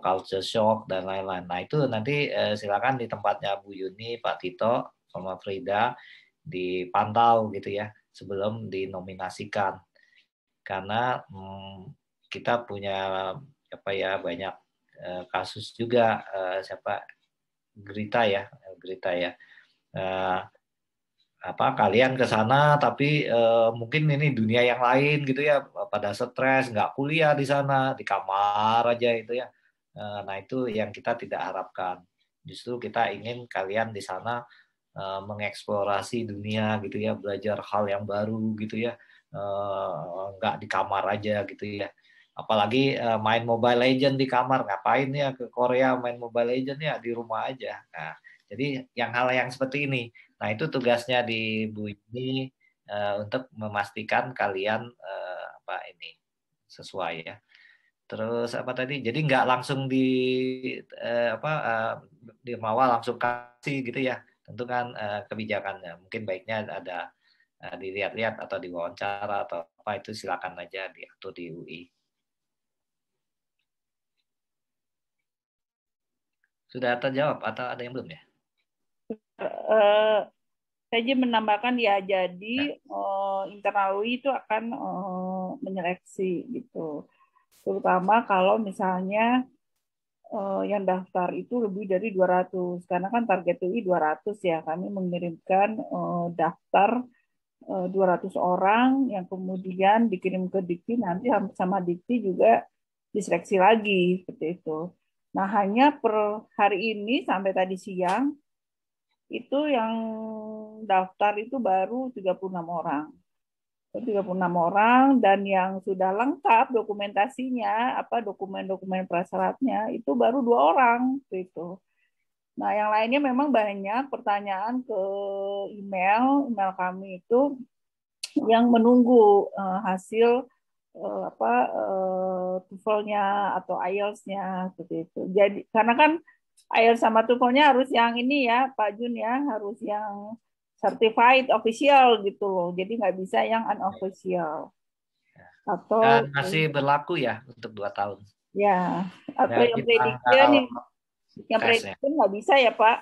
culture shock dan lain-lain. Nah itu nanti silakan di tempatnya Bu Yuni, Pak Tito sama Frida dipantau gitu ya sebelum dinominasikan, karena kita punya banyak kasus juga Grita ya kalian ke sana tapi mungkin ini dunia yang lain gitu ya, pada stres, nggak kuliah di sana, di kamar aja itu ya. Nah itu yang kita tidak harapkan. Justru kita ingin kalian di sana mengeksplorasi dunia gitu ya, belajar hal yang baru gitu ya, nggak di kamar aja gitu ya. Apalagi main Mobile Legend di kamar, ngapain ya ke Korea main Mobile Legend ya, di rumah aja. Nah, jadi hal yang seperti ini. Nah, itu tugasnya di Bu ini untuk memastikan kalian sesuai ya. Terus tadi? Jadi nggak langsung di Mawar langsung kasih gitu ya. Tentu kan kebijakannya. Mungkin baiknya ada dilihat-lihat atau diwawancara atau apa, itu silakan aja diatur di UI. Sudah terjawab atau ada yang belum ya? Saya menambahkan ya, jadi internal UI itu akan menyeleksi gitu, terutama kalau misalnya yang daftar itu lebih dari 200, karena kan target UI 200 ya, kami mengirimkan daftar 200 orang yang kemudian dikirim ke Dikti, nanti sama Dikti juga diseleksi lagi seperti itu. Nah, hanya per hari ini sampai tadi siang itu yang daftar itu baru 36 orang. 36 orang, dan yang sudah lengkap dokumentasinya, dokumen-dokumen prasyaratnya itu baru 2 orang gitu. Nah, yang lainnya memang banyak pertanyaan ke email kami itu yang menunggu hasil TOEFL-nya atau IELTS-nya seperti itu. Jadi karena kan IELTS sama TOEFL-nya harus yang ini ya, Pak Jun ya, harus yang certified official gitu loh. Jadi nggak bisa yang unofficial. Atau Dan masih berlaku ya untuk 2 tahun. ya, atau Dari yang tanggal prediction yang tesnya. prediction nggak bisa ya Pak?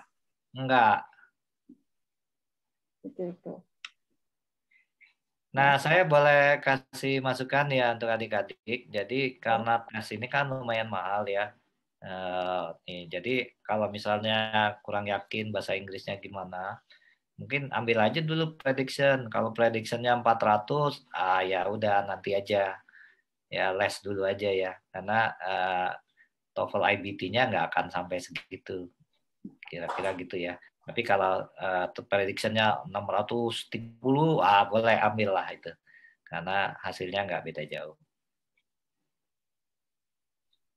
Enggak. Itu. Nah, saya boleh kasih masukan ya untuk adik-adik. Jadi karena tes ini kan lumayan mahal ya. Jadi kalau misalnya kurang yakin bahasa Inggrisnya gimana, mungkin ambil aja dulu prediction. Kalau predictionnya 400, ya udah nanti aja. Ya les dulu aja ya. Karena TOEFL IBT-nya nggak akan sampai segitu. Kira-kira gitu ya. Tapi kalau prediction-nya 630, boleh ambil lah itu. Karena hasilnya nggak beda jauh.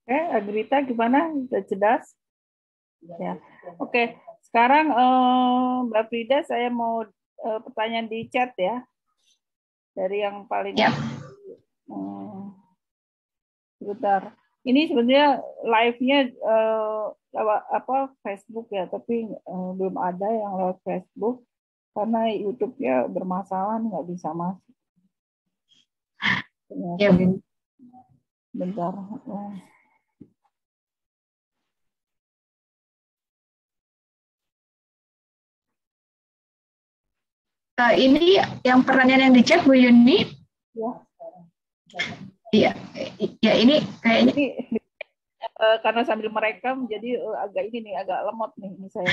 Oke, Agrita gimana? Sudah cerdas? Ya. Oke, sekarang Mbak Frida saya mau pertanyaan di chat ya. Dari yang paling sebentar. Ini sebenarnya live-nya Facebook ya, tapi belum ada yang lewat Facebook karena YouTube-nya bermasalah nggak bisa masuk. Ya, bentar. Ini yang pertanyaan yang di chat Bu Yuni. Ya. Iya, ini kayaknya. Ini, karena sambil merekam jadi agak ini nih, agak lemot nih ini saya.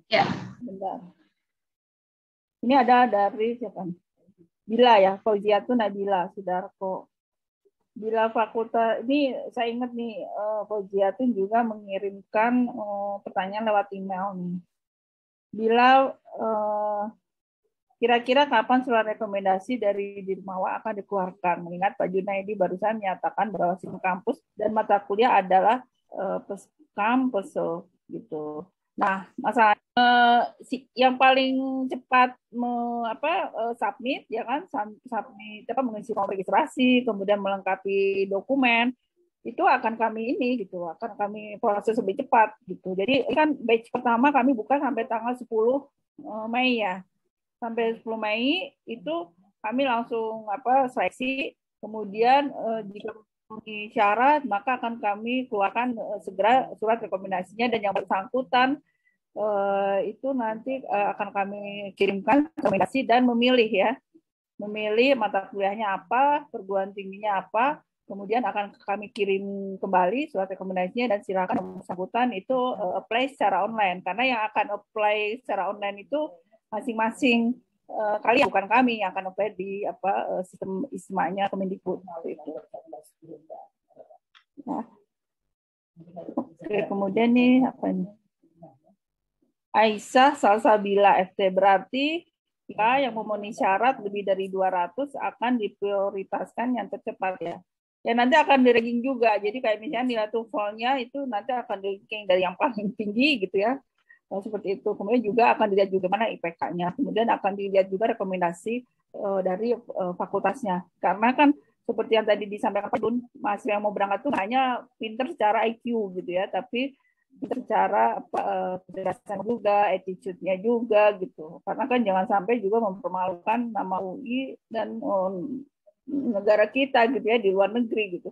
Ya. Bentar. Ini ada dari siapa nih? Bila ya, Fauziatun Nabila Sudarko. Bila fakultas, ini saya ingat nih, Fauziatun juga mengirimkan pertanyaan lewat email nih. Bila kira-kira kapan surat rekomendasi dari Dirmawa akan dikeluarkan? Mengingat Pak Junaidi barusan menyatakan bahwa sistem kampus dan mata kuliah adalah kampus gitu. Nah, masalah yang paling cepat submit ya kan, submit mengisi form registrasi, kemudian melengkapi dokumen itu akan kami ini gitu, akan kami proses lebih cepat gitu. Jadi kan batch pertama kami buka sampai tanggal 10 Mei ya. Sampai 10 Mei itu kami langsung seleksi, kemudian jika memenuhi syarat maka akan kami keluarkan segera surat rekomendasinya, dan yang bersangkutan itu nanti akan kami kirimkan rekomendasi dan memilih mata kuliahnya apa, perguruan tingginya apa, kemudian akan kami kirim kembali surat rekomendasinya, dan silakan yang bersangkutan itu apply secara online, karena yang akan apply secara online itu masing-masing kalian, bukan kami yang akan apply di sistem ISMA-nya Kemendikbud. Nah. Oke, kemudian nih apa nih? Aisyah Salsabila FT, berarti jika yang memenuhi syarat lebih dari 200 akan diprioritaskan yang tercepat ya. Ya nanti akan di-ranking juga. Jadi kayak misalnya nilai TOEFL-nya itu nanti akan di-ranking dari yang paling tinggi gitu ya. Seperti itu. Kemudian juga akan dilihat juga mana IPK-nya. Kemudian akan dilihat juga rekomendasi dari fakultasnya. Karena kan seperti yang tadi disampaikan Pak Dun, mahasiswa yang mau berangkat itu hanya pinter secara IQ gitu ya, tapi secara kecerdasan juga, attitude-nya juga gitu. Karena kan jangan sampai juga mempermalukan nama UI dan negara kita gitu ya, di luar negeri gitu.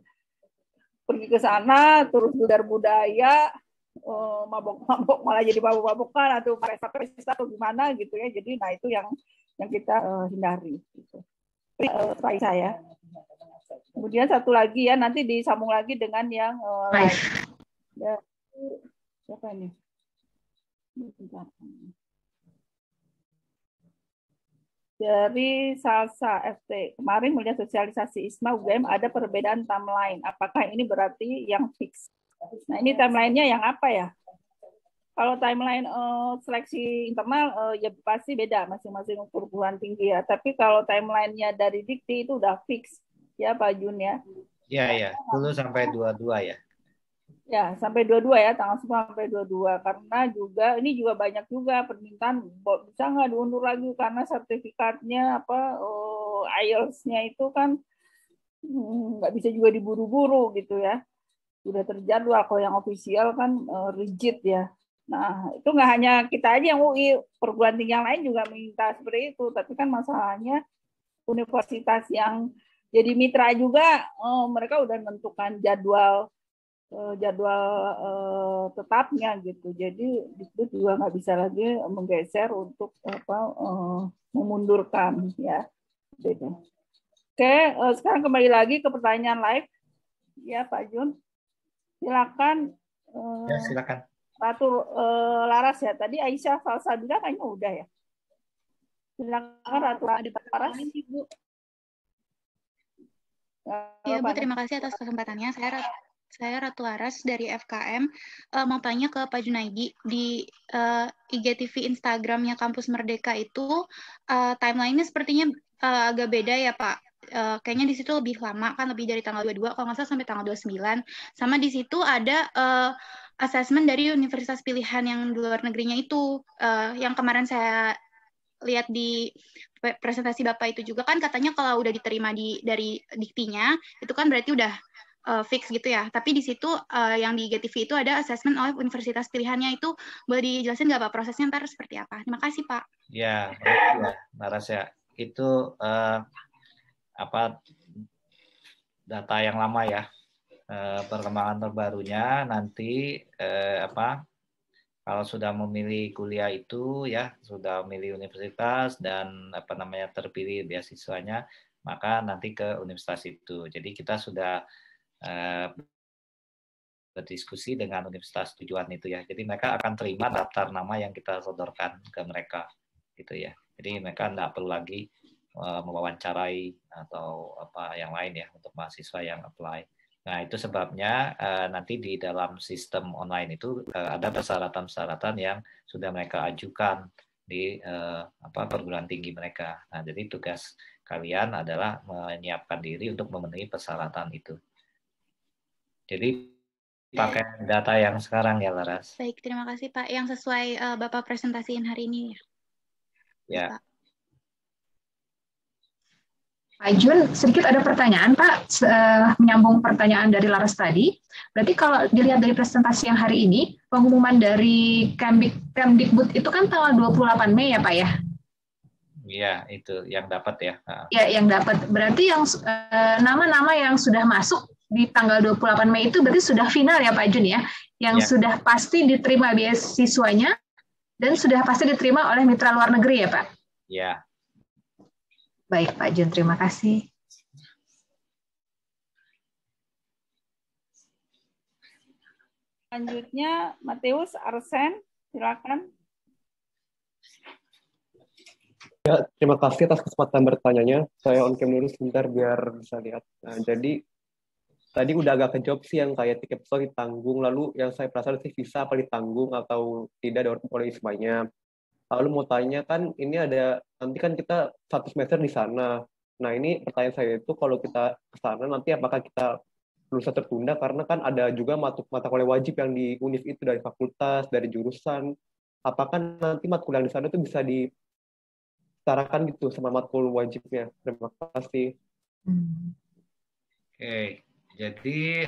Pergi ke sana terus belajar budaya, mabok-mabok malah jadi mabok-mabokan atau pesta atau gimana gitu ya. Jadi nah itu yang kita hindari gitu. Saya. Kemudian satu lagi ya, nanti disambung lagi dengan yang lain. Ya, siapa ini? Dari Salsa FT, kemarin melihat sosialisasi ISMA UGM ada perbedaan timeline. Apakah ini berarti yang fix? Nah ini timelinenya yang apa ya? Kalau timeline seleksi internal ya pasti beda masing-masing perguruan tinggi ya. Tapi kalau timelinenya dari Dikti itu udah fix ya Pak Jun ya. Iya, dulu sampai 22 ya. Ya, sampai 22 ya, tanggal 10 sampai 22. Karena juga ini juga banyak juga permintaan bisa nggak diundur lagi karena sertifikatnya IELTS-nya itu kan nggak bisa juga diburu-buru gitu ya. sudah terjadwal. Kalau yang ofisial kan rigid ya. Nah, itu nggak hanya kita aja yang UI, perguruan tinggi yang lain juga minta seperti itu. Tapi kan masalahnya universitas yang jadi mitra juga, mereka udah menentukan jadwal tetapnya gitu. Jadi itu juga nggak bisa lagi menggeser untuk memundurkan ya. Gitu. Oke, sekarang kembali lagi ke pertanyaan live ya Pak Jun. Silakan. Ya, silakan. Ratu Laras ya. Tadi Aisyah Salsabila kayaknya udah ya. Silakan Ratu Laras. Ibu. Ya, Bu, terima kasih atas kesempatannya. Saya Ratu Laras dari FKM. Mau tanya ke Pak Junaidi, di IGTV Instagramnya Kampus Merdeka itu timeline-nya sepertinya agak beda ya Pak. Kayaknya di situ lebih lama, kan lebih dari tanggal 22, kalau nggak salah sampai tanggal 29. Sama di situ ada assessment dari universitas pilihan yang di luar negerinya itu, yang kemarin saya lihat di presentasi Bapak itu juga kan katanya kalau udah diterima dari diktinya itu kan berarti udah fix gitu ya. Tapi di situ yang di IGTV itu ada assessment oleh universitas pilihannya, itu boleh dijelasin nggak Pak prosesnya ntar seperti apa? Terima kasih Pak. Ya, Laras ya. Itu data yang lama ya. Perkembangan terbarunya nanti kalau sudah memilih kuliah itu ya, sudah memilih universitas dan terpilih beasiswanya, maka nanti ke universitas itu. Jadi kita sudah berdiskusi dengan universitas tujuan itu ya. Jadi mereka akan terima daftar nama yang kita sodorkan ke mereka gitu ya. Jadi mereka tidak perlu lagi mewawancarai atau apa yang lain ya untuk mahasiswa yang apply. Nah, itu sebabnya nanti di dalam sistem online itu ada persyaratan-persyaratan yang sudah mereka ajukan di perguruan tinggi mereka. Nah, jadi tugas kalian adalah menyiapkan diri untuk memenuhi persyaratan itu. Jadi pakai data yang sekarang ya, Laras. Baik, terima kasih Pak. Yang sesuai Bapak presentasiin hari ini ya. Ya. Pak Jun, sedikit ada pertanyaan Pak, menyambung pertanyaan dari Laras tadi. Berarti kalau dilihat dari presentasi yang hari ini, pengumuman dari Kemdikbud itu kan tanggal 28 Mei ya Pak ya? Iya, itu yang dapat ya. Ya, yang dapat. Berarti yang nama-nama yang sudah masuk di tanggal 28 Mei itu berarti sudah final ya Pak Jun ya? Yang sudah pasti diterima beasiswanya dan sudah pasti diterima oleh mitra luar negeri ya Pak? Iya. Baik Pak Jun, terima kasih. Selanjutnya Matius Arsen, silakan. Ya, terima kasih atas kesempatan bertanyanya. Saya on cam dulu sebentar biar bisa lihat. Nah, jadi tadi udah agak kejawab sih yang kayak tiket pesawat ditanggung, lalu yang saya penasaran sih visa apa ditanggung atau tidak oleh ISMA-nya. Lalu mau tanya kan ini ada nanti kan kita 1 semester di sana. Nah, ini pertanyaan saya itu kalau kita ke sana nanti apakah kita lulusan tertunda karena kan ada juga mata kuliah wajib yang di univ itu dari fakultas, dari jurusan. Apakah nanti matkul yang di sana itu bisa disetarakan gitu sama matkul wajibnya? Terima kasih. Oke, jadi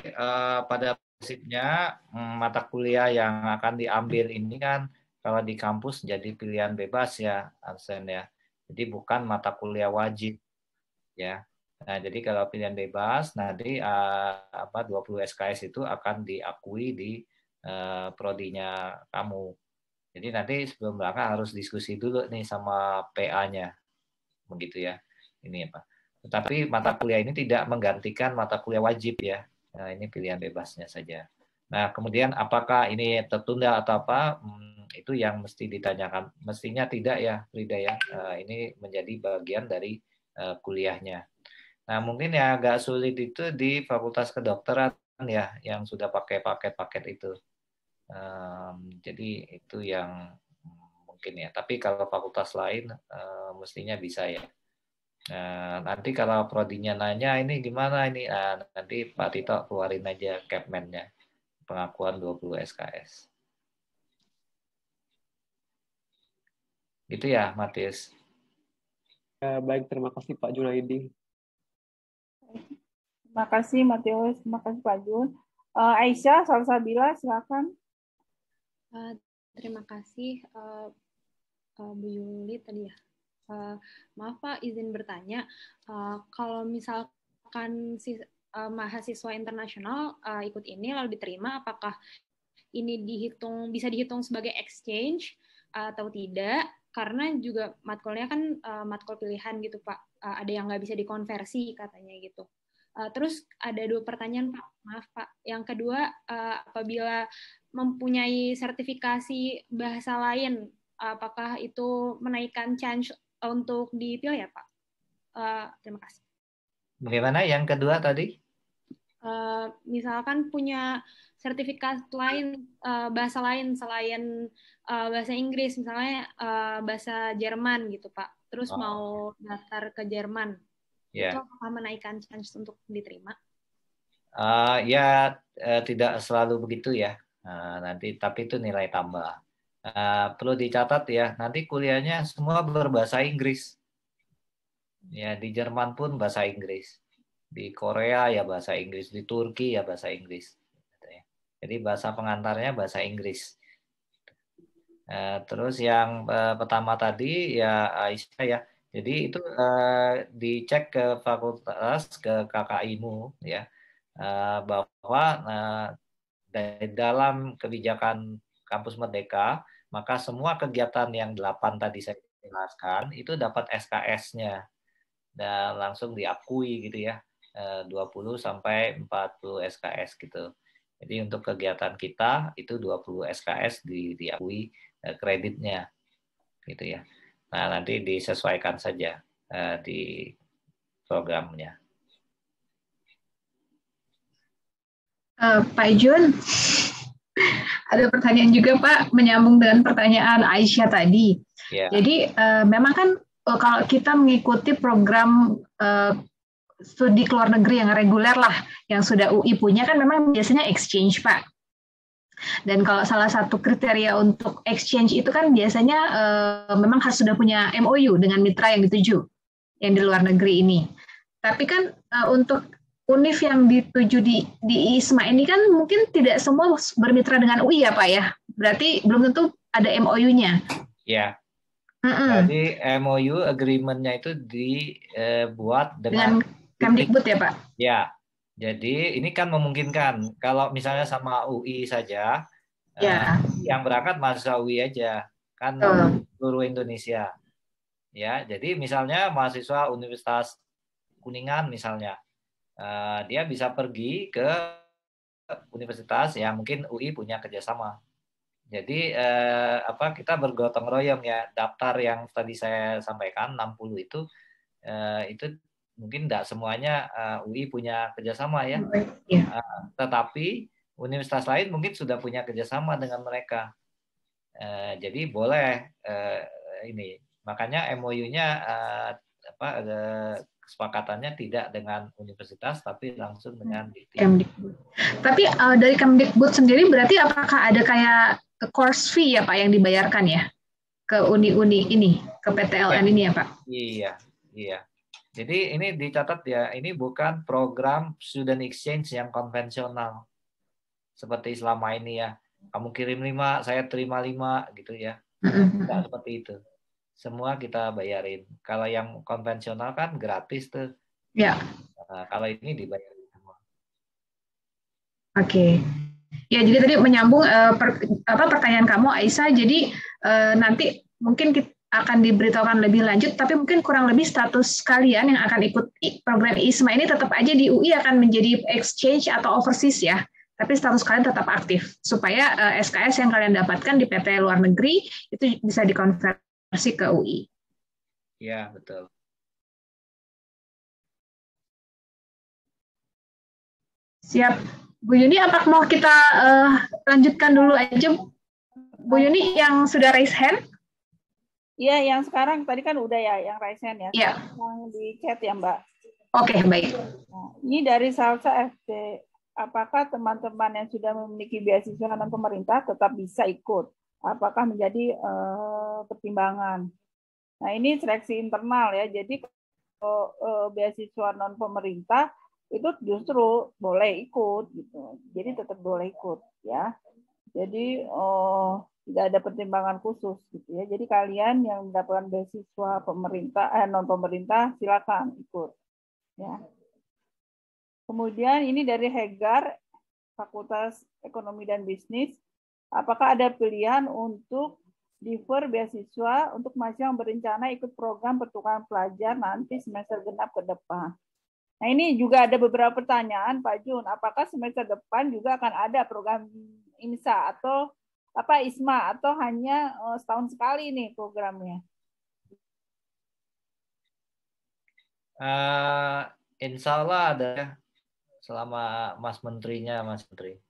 pada prinsipnya mata kuliah yang akan diambil ini kan kalau di kampus jadi pilihan bebas ya, Arsen ya. Jadi bukan mata kuliah wajib ya. Nah, jadi kalau pilihan bebas nanti 20 SKS itu akan diakui di prodinya kamu. Jadi nanti sebelum berangkat harus diskusi dulu nih sama PA-nya. Begitu ya. Ini apa? Tetapi mata kuliah ini tidak menggantikan mata kuliah wajib ya. Nah, ini pilihan bebasnya saja. Nah, kemudian apakah ini tertunda atau apa? Itu yang mesti ditanyakan. Mestinya tidak ya, Frida ya. Ini menjadi bagian dari kuliahnya. Nah, mungkin yang agak sulit itu di Fakultas Kedokteran ya, yang sudah pakai paket-paket itu. Jadi itu yang mungkin ya. Tapi kalau fakultas lain mestinya bisa ya. Nanti kalau prodinya nanya ini gimana ini, nanti Pak Tito keluarin aja Capman-nya, pengakuan 20 SKS. Gitu ya, Matius. Baik, terima kasih Pak Junaidi. Terima kasih Matius, terima kasih Pak Jun. Aisyah, Salsabila, silakan. Terima kasih Bu Yuli tadi ya. Maaf Pak, izin bertanya, kalau misalkan mahasiswa internasional ikut ini lalu diterima, apakah ini bisa dihitung sebagai exchange atau tidak? Karena juga matkulnya kan matkul pilihan gitu Pak, ada yang nggak bisa dikonversi katanya gitu. Terus ada 2 pertanyaan Pak, maaf Pak. Yang kedua, apabila mempunyai sertifikasi bahasa lain, apakah itu menaikkan chance untuk dipilih ya Pak? Terima kasih. Bagaimana yang kedua tadi? Misalkan punya sertifikat lain, bahasa lain selain bahasa Inggris, misalnya bahasa Jerman gitu Pak. Terus mau daftar ke Jerman. Itu apakah menaikkan chance untuk diterima? Tidak selalu begitu ya. Nanti tapi itu nilai tambah. Perlu dicatat ya, nanti kuliahnya semua berbahasa Inggris. Ya, di Jerman pun bahasa Inggris. Di Korea ya bahasa Inggris, di Turki ya bahasa Inggris. Jadi bahasa pengantarnya bahasa Inggris. Terus yang pertama tadi ya Aisyah ya. Jadi itu dicek ke fakultas, ke KKI-mu ya, bahwa dari dalam kebijakan Kampus Merdeka, maka semua kegiatan yang 8 tadi saya jelaskan itu dapat SKS-nya dan langsung diakui gitu ya, 20 sampai 40 SKS gitu. Jadi untuk kegiatan kita itu 20 SKS diakui kreditnya gitu ya. Nah, nanti disesuaikan saja di programnya. Pak Jun, ada pertanyaan juga Pak, menyambung dengan pertanyaan Aisyah tadi. Yeah. Jadi memang kan kalau kita mengikuti program studi ke luar negeri yang reguler lah, yang sudah UI punya kan memang biasanya exchange Pak. Dan kalau salah satu kriteria untuk exchange itu kan biasanya memang harus sudah punya MOU dengan mitra yang dituju, yang di luar negeri ini. Tapi kan untuk univ yang dituju di ISMA ini kan mungkin tidak semua bermitra dengan UI ya Pak ya? Berarti belum tentu ada MOU-nya. Ya. Jadi MOU agreement-nya itu dibuat dengan Kemdikbud ya Pak? Ya. Jadi ini kan memungkinkan kalau misalnya sama UI saja, yang berangkat mahasiswa UI aja, kan seluruh Indonesia. Ya, jadi misalnya mahasiswa Universitas Kuningan misalnya, dia bisa pergi ke universitas yang mungkin UI punya kerjasama. Jadi kita bergotong royong ya, daftar yang tadi saya sampaikan 60 itu mungkin tidak semuanya UI punya kerjasama ya, tetapi universitas lain mungkin sudah punya kerjasama dengan mereka. Jadi boleh ini, makanya MOU-nya kesepakatannya tidak dengan universitas tapi langsung dengan Kemdikbud. Tapi dari Kemdikbud sendiri berarti apakah ada kayak course fee ya Pak yang dibayarkan ya ke uni-uni ini, ke PTLN ini ya Pak? Iya. Jadi ini dicatat ya, ini bukan program student exchange yang konvensional seperti selama ini ya. Kamu kirim 5, saya terima 5 gitu ya. Tidak seperti itu. Semua kita bayarin. Kalau yang konvensional kan gratis tuh. Ya. Kalau ini dibayarin semua. Oke. Ya, jadi tadi menyambung pertanyaan kamu Aisyah. Jadi nanti mungkin kita akan diberitahukan lebih lanjut, tapi mungkin kurang lebih status kalian yang akan ikut program ISMA ini tetap aja di UI akan menjadi exchange atau overseas ya, tapi status kalian tetap aktif, supaya SKS yang kalian dapatkan di PT luar negeri itu bisa dikonversi ke UI. Ya, betul. Siap. Bu Yuni, apakah mau kita lanjutkan dulu aja? Bu Yuni yang sudah raise hand? Iya, yang sekarang tadi kan udah ya, yang raise hand ya. Iya. Yang di chat ya, Mbak. Oke, baik. Nah, ini dari Salsa FT. Apakah teman-teman yang sudah memiliki beasiswa non pemerintah tetap bisa ikut? Apakah menjadi pertimbangan? Nah, ini seleksi internal ya. Jadi beasiswa non pemerintah itu justru boleh ikut gitu. Jadi tetap boleh ikut ya. Jadi tidak ada pertimbangan khusus gitu ya. Jadi kalian yang mendapatkan beasiswa pemerintah non pemerintah silakan ikut ya. Kemudian ini dari Hegar Fakultas Ekonomi dan Bisnis, apakah ada pilihan untuk defer beasiswa untuk mahasiswa yang berencana ikut program pertukaran pelajar nanti semester genap ke depan? Nah, ini juga ada beberapa pertanyaan, Pak Jun. Apakah semester depan juga akan ada program IMSA atau ISMA atau hanya setahun sekali nih programnya? Insya Allah ada selama Mas Menterinya, Mas Menteri.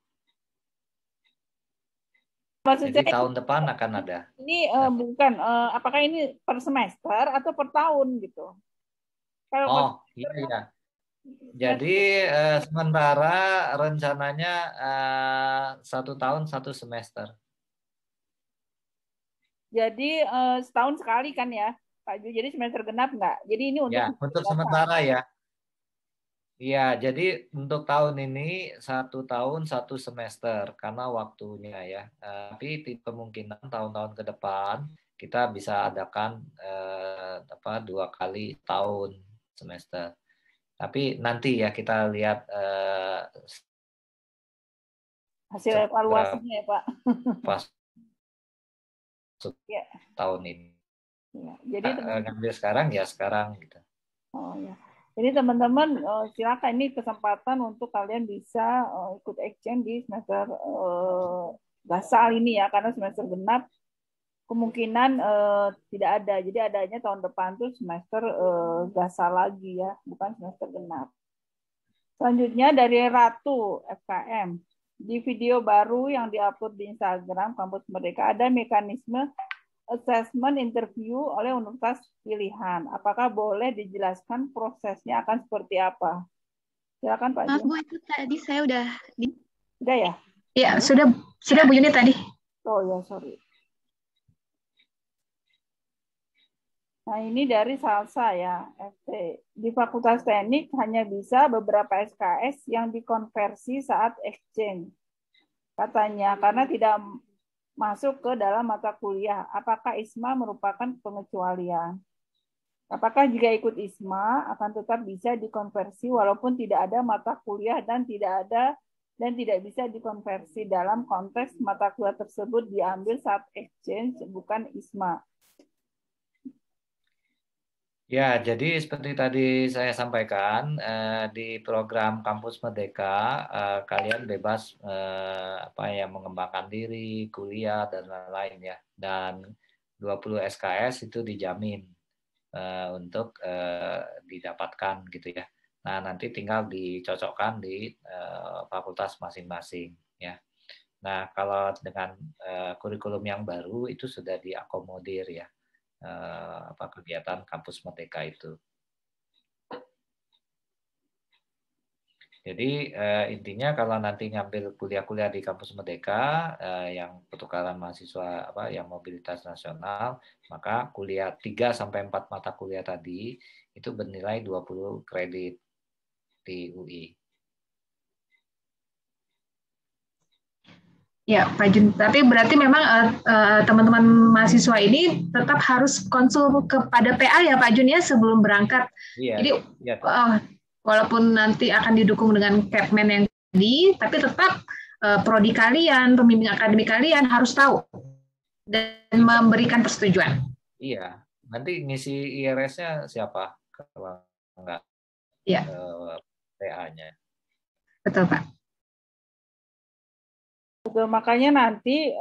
Jadi tahun depan akan ada. Ini bukan, apakah ini per semester atau per tahun gitu? Kalau iya. Jadi sementara rencananya 1 tahun 1 semester. Jadi setahun sekali kan ya, Pak Ju? Jadi semester genap nggak? Jadi ini untuk sementara ya. Iya, jadi untuk tahun ini 1 tahun 1 semester karena waktunya ya. Tapi kemungkinan tahun-tahun ke depan kita bisa adakan 2 kali tahun semester. Tapi nanti ya kita lihat hasil evaluasinya ya Pak. Pas tahun ini. Ya, jadi ngambil sekarang ya sekarang gitu. Oh ya. Jadi teman-teman silakan, ini kesempatan untuk kalian bisa ikut exchange di semester gasal ini ya, karena semester genap kemungkinan tidak ada. Jadi adanya tahun depan tuh semester gasal lagi ya, bukan semester genap. Selanjutnya dari Ratu FKM. Di video baru yang diupload di Instagram Kampus Merdeka ada mekanisme assessment interview oleh universitas pilihan. Apakah boleh dijelaskan prosesnya akan seperti apa? Silakan Pak. Maaf Bu, itu tadi saya udah Udah ya? Iya, sudah Bu Yuni tadi. Oh ya, sorry. Nah, ini dari Salsa ya, FT. Di Fakultas Teknik hanya bisa beberapa SKS yang dikonversi saat exchange. Katanya, karena tidak masuk ke dalam mata kuliah. Apakah ISMA merupakan pengecualian? Apakah jika ikut ISMA akan tetap bisa dikonversi walaupun tidak ada mata kuliah dan tidak bisa dikonversi dalam konteks mata kuliah tersebut diambil saat exchange bukan ISMA? Ya, jadi seperti tadi saya sampaikan di program Kampus Merdeka kalian bebas mengembangkan diri, kuliah dan lain-lain ya. Dan 20 SKS itu dijamin untuk didapatkan gitu ya. Nah, nanti tinggal dicocokkan di fakultas masing-masing ya. Nah, kalau dengan kurikulum yang baru itu sudah diakomodir ya. Kegiatan Kampus Merdeka itu. Jadi intinya kalau nanti ngambil kuliah-kuliah di Kampus Merdeka yang pertukaran mahasiswa yang mobilitas nasional, maka kuliah 3 sampai 4 mata kuliah tadi itu bernilai 20 kredit di UI. Ya, Pak Jun. Tapi berarti memang teman-teman mahasiswa ini tetap harus konsul kepada PA ya Pak Jun ya sebelum berangkat. Iya, jadi iya. Walaupun nanti akan didukung dengan Capman yang tadi, tapi tetap prodi kalian, pembimbing akademik kalian harus tahu dan memberikan persetujuan. Iya, nanti ngisi IRS-nya siapa kalau enggak PA-nya. Betul Pak. Betul, makanya nanti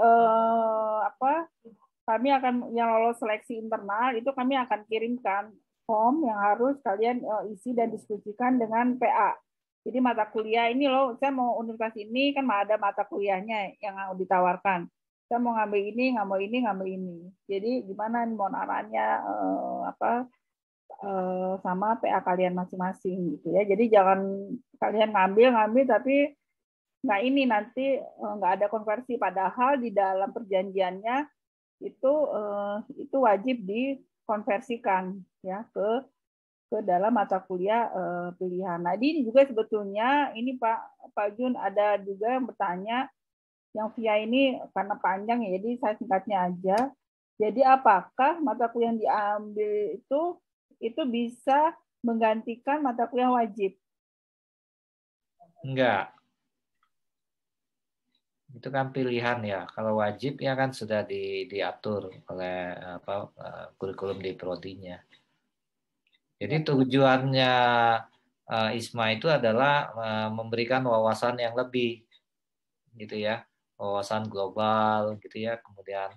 kami akan yang lolos seleksi internal itu kami akan kirimkan form yang harus kalian isi dan diskusikan dengan PA. Jadi mata kuliah ini loh, saya mau universitas ini kan ada mata kuliahnya yang ditawarkan. Saya mau ngambil ini, ngambil ini. Jadi gimana mau arahannya sama PA kalian masing-masing gitu ya. Jadi jangan kalian ngambil tapi nggak ini nanti nggak ada konversi, padahal di dalam perjanjiannya itu wajib dikonversikan ya ke ke dalam mata kuliah pilihan. Nah, ini juga sebetulnya ini Pak Jun ada juga yang bertanya yang via ini karena panjang ya, jadi saya singkatnya aja. Jadi apakah mata kuliah yang diambil itu bisa menggantikan mata kuliah wajib? Enggak. Itu kan pilihan ya. Kalau wajib ya kan sudah diatur oleh kurikulum di prodinya. Jadi tujuannya ISMA itu adalah memberikan wawasan yang lebih, gitu ya, wawasan global, gitu ya, kemudian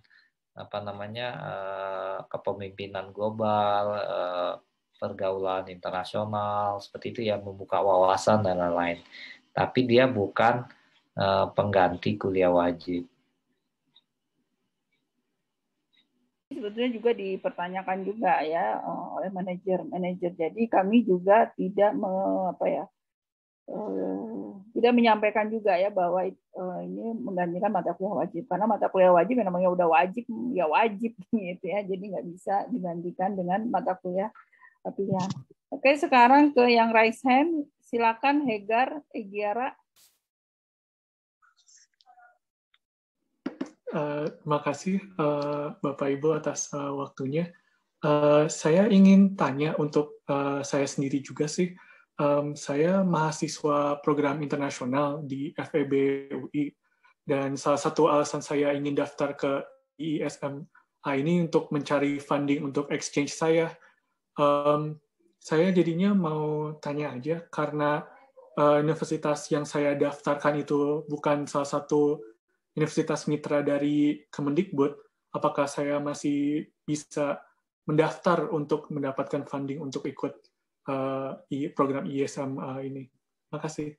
kepemimpinan global, pergaulan internasional, seperti itu ya, membuka wawasan dan lain-lain. Tapi dia bukan pengganti kuliah wajib. Sebetulnya juga dipertanyakan juga ya oleh manajer. Jadi kami juga tidak tidak menyampaikan juga ya bahwa ini menggantikan mata kuliah wajib, karena mata kuliah wajib yang namanya udah wajib ya wajib gitu ya, jadi nggak bisa digantikan dengan mata kuliah pilihan. Oke, sekarang ke yang raise hand, silakan Hegar Egiara. Terima kasih Bapak Ibu atas waktunya. Saya ingin tanya untuk saya sendiri juga sih. Saya mahasiswa program internasional di FEB UI, dan salah satu alasan saya ingin daftar ke ISMA ini untuk mencari funding untuk exchange saya. Saya jadinya mau tanya aja, karena universitas yang saya daftarkan itu bukan salah satu universitas mitra dari Kemendikbud, apakah saya masih bisa mendaftar untuk mendapatkan funding untuk ikut program ISMA ini? Makasih.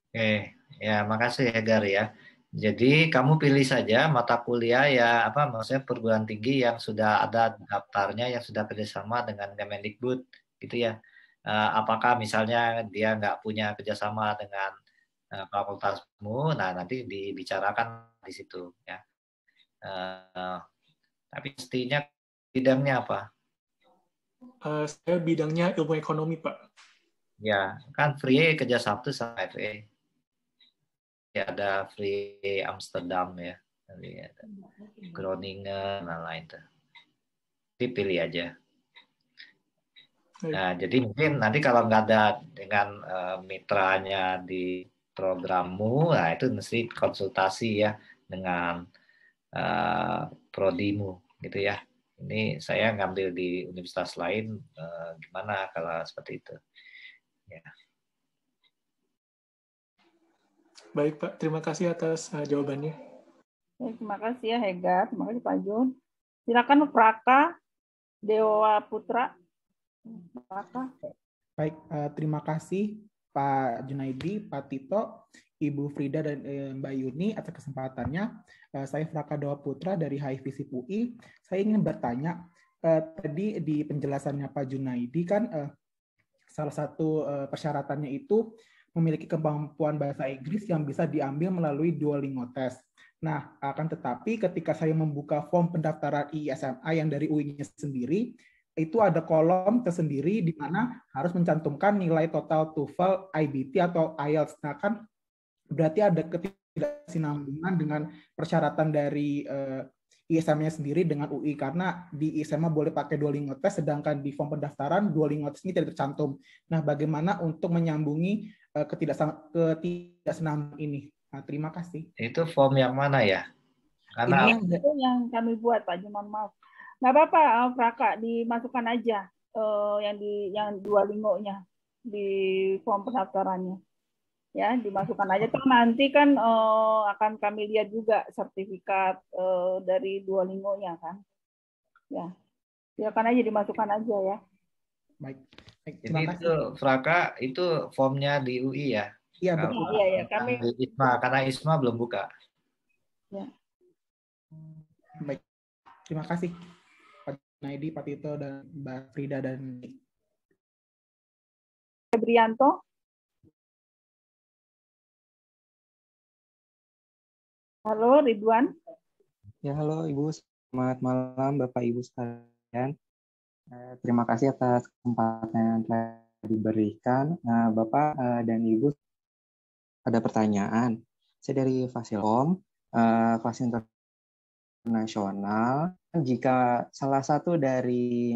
Oke, ya makasih Hegar ya. Jadi kamu pilih saja mata kuliah ya maksudnya perguruan tinggi yang sudah ada daftarnya, yang sudah kerjasama dengan Kemendikbud, gitu ya. Apakah misalnya dia nggak punya kerjasama dengan fakultasmu, nah nanti dibicarakan di situ ya. Tapi pastinya bidangnya apa? Saya bidangnya ilmu ekonomi, Pak. Ya, kan Free kerja Sabtu sama FE. Ya, ada Free Amsterdam ya. Ada Groningen, dan lain tuh. Dipilih aja. Nah, jadi mungkin nanti kalau nggak ada dengan mitranya di programmu, nah itu mesti konsultasi ya dengan prodimu, gitu ya. Ini saya ngambil di universitas lain, gimana kalau seperti itu? Ya. Baik Pak, terima kasih atas jawabannya. Terima kasih ya Hegar, terima kasih Pak Jun. Silakan Praka Dewa Putra. Praka. Baik, terima kasih Pak Junaidi, Pak Tito, Ibu Frida dan Mbak Yuni atas kesempatannya. Saya Praka Dewa Putra dari HIVISIP UI. Saya ingin bertanya, tadi di penjelasannya Pak Junaidi kan salah satu persyaratannya itu memiliki kemampuan bahasa Inggris yang bisa diambil melalui Duolingo test. Nah, akan tetapi ketika saya membuka form pendaftaran ISMA yang dari UI-nya sendiri, itu ada kolom tersendiri di mana harus mencantumkan nilai total TOEFL, IBT atau IELTS. Nah, kan berarti ada ketidaksinambungan dengan persyaratan dari ISMA sendiri dengan UI, karena di ISMA boleh pakai Duolingo test, sedangkan di form pendaftaran Duolingo test ini tidak tercantum. Nah, bagaimana untuk menyambungi ketidaksinambungan ini? Nah, terima kasih. Itu form yang mana ya? Karena itu yang kami buat Pak Juman, maaf. Nggak apa-apa, Praka, dimasukkan aja yang Duolingo-nya di form pendaftarannya. Ya, dimasukkan aja. Toh nanti kan akan kami lihat juga sertifikat dari Duolingo-nya kan. Ya, silakan aja dimasukkan aja ya. Baik. Jadi itu Praka itu formnya di UI ya? Iya betul. Iya, kami di ISMA, karena ISMA belum buka. Ya. Baik, terima kasih Pak Naidi, Pak Tito, dan Mbak Frida dan Febrianto. Halo Ridwan. Ya, halo Ibu. Selamat malam Bapak Ibu sekalian. Terima kasih atas kesempatan yang telah diberikan. Bapak dan Ibu, ada pertanyaan. Saya dari Fasilkom, kelas internasional. Jika salah satu dari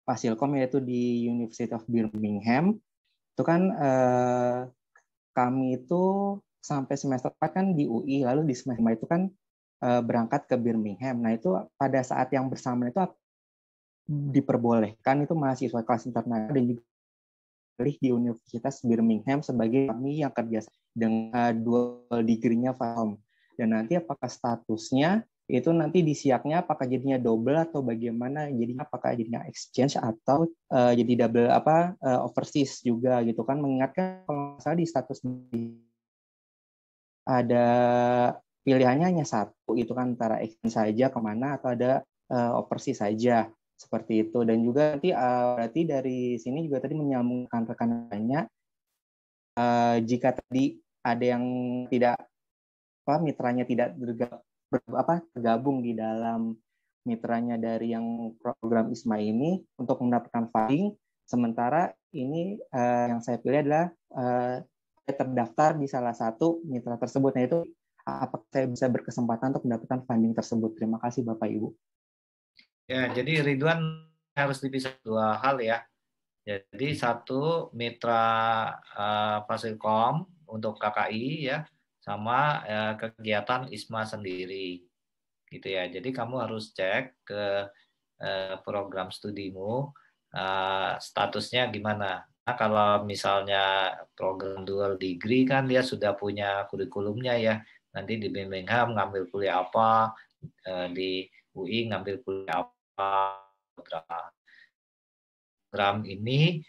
Fasilkom yaitu di University of Birmingham, itu kan kami itu sampai semester 4 kan di UI, lalu di semester 5 itu kan berangkat ke Birmingham. Nah itu pada saat yang bersamaan itu diperbolehkan itu mahasiswa kelas internasional dan juga di Universitas Birmingham sebagai kami yang kerja dengan dual degree-nya FAHOM. Dan nanti apakah statusnya itu nanti disiaknya apakah jadinya double atau bagaimana, jadinya apakah jadinya exchange atau jadi double overseas juga gitu kan, mengingatkan kalau misalnya di status ada pilihannya hanya satu itu kan, antara exchange saja kemana atau ada overseas saja seperti itu. Dan juga nanti berarti dari sini juga tadi menyambungkan rekan-rekannya, jika tadi ada yang tidak mitranya tidak tergabung di dalam mitranya dari yang program ISMA ini untuk mendapatkan funding, sementara ini yang saya pilih adalah terdaftar di salah satu mitra tersebut. Nah itu apakah saya bisa berkesempatan untuk mendapatkan funding tersebut? Terima kasih Bapak Ibu. Ya, jadi Ridwan harus dipisah dua hal ya. Jadi satu mitra Fasilkom untuk KKI ya, sama kegiatan ISMA sendiri, gitu ya. Jadi kamu harus cek ke program studimu statusnya gimana. Nah, kalau misalnya program dual degree kan dia sudah punya kurikulumnya ya. Nanti di Birmingham ngambil kuliah apa, di UI ngambil kuliah apa. Program ini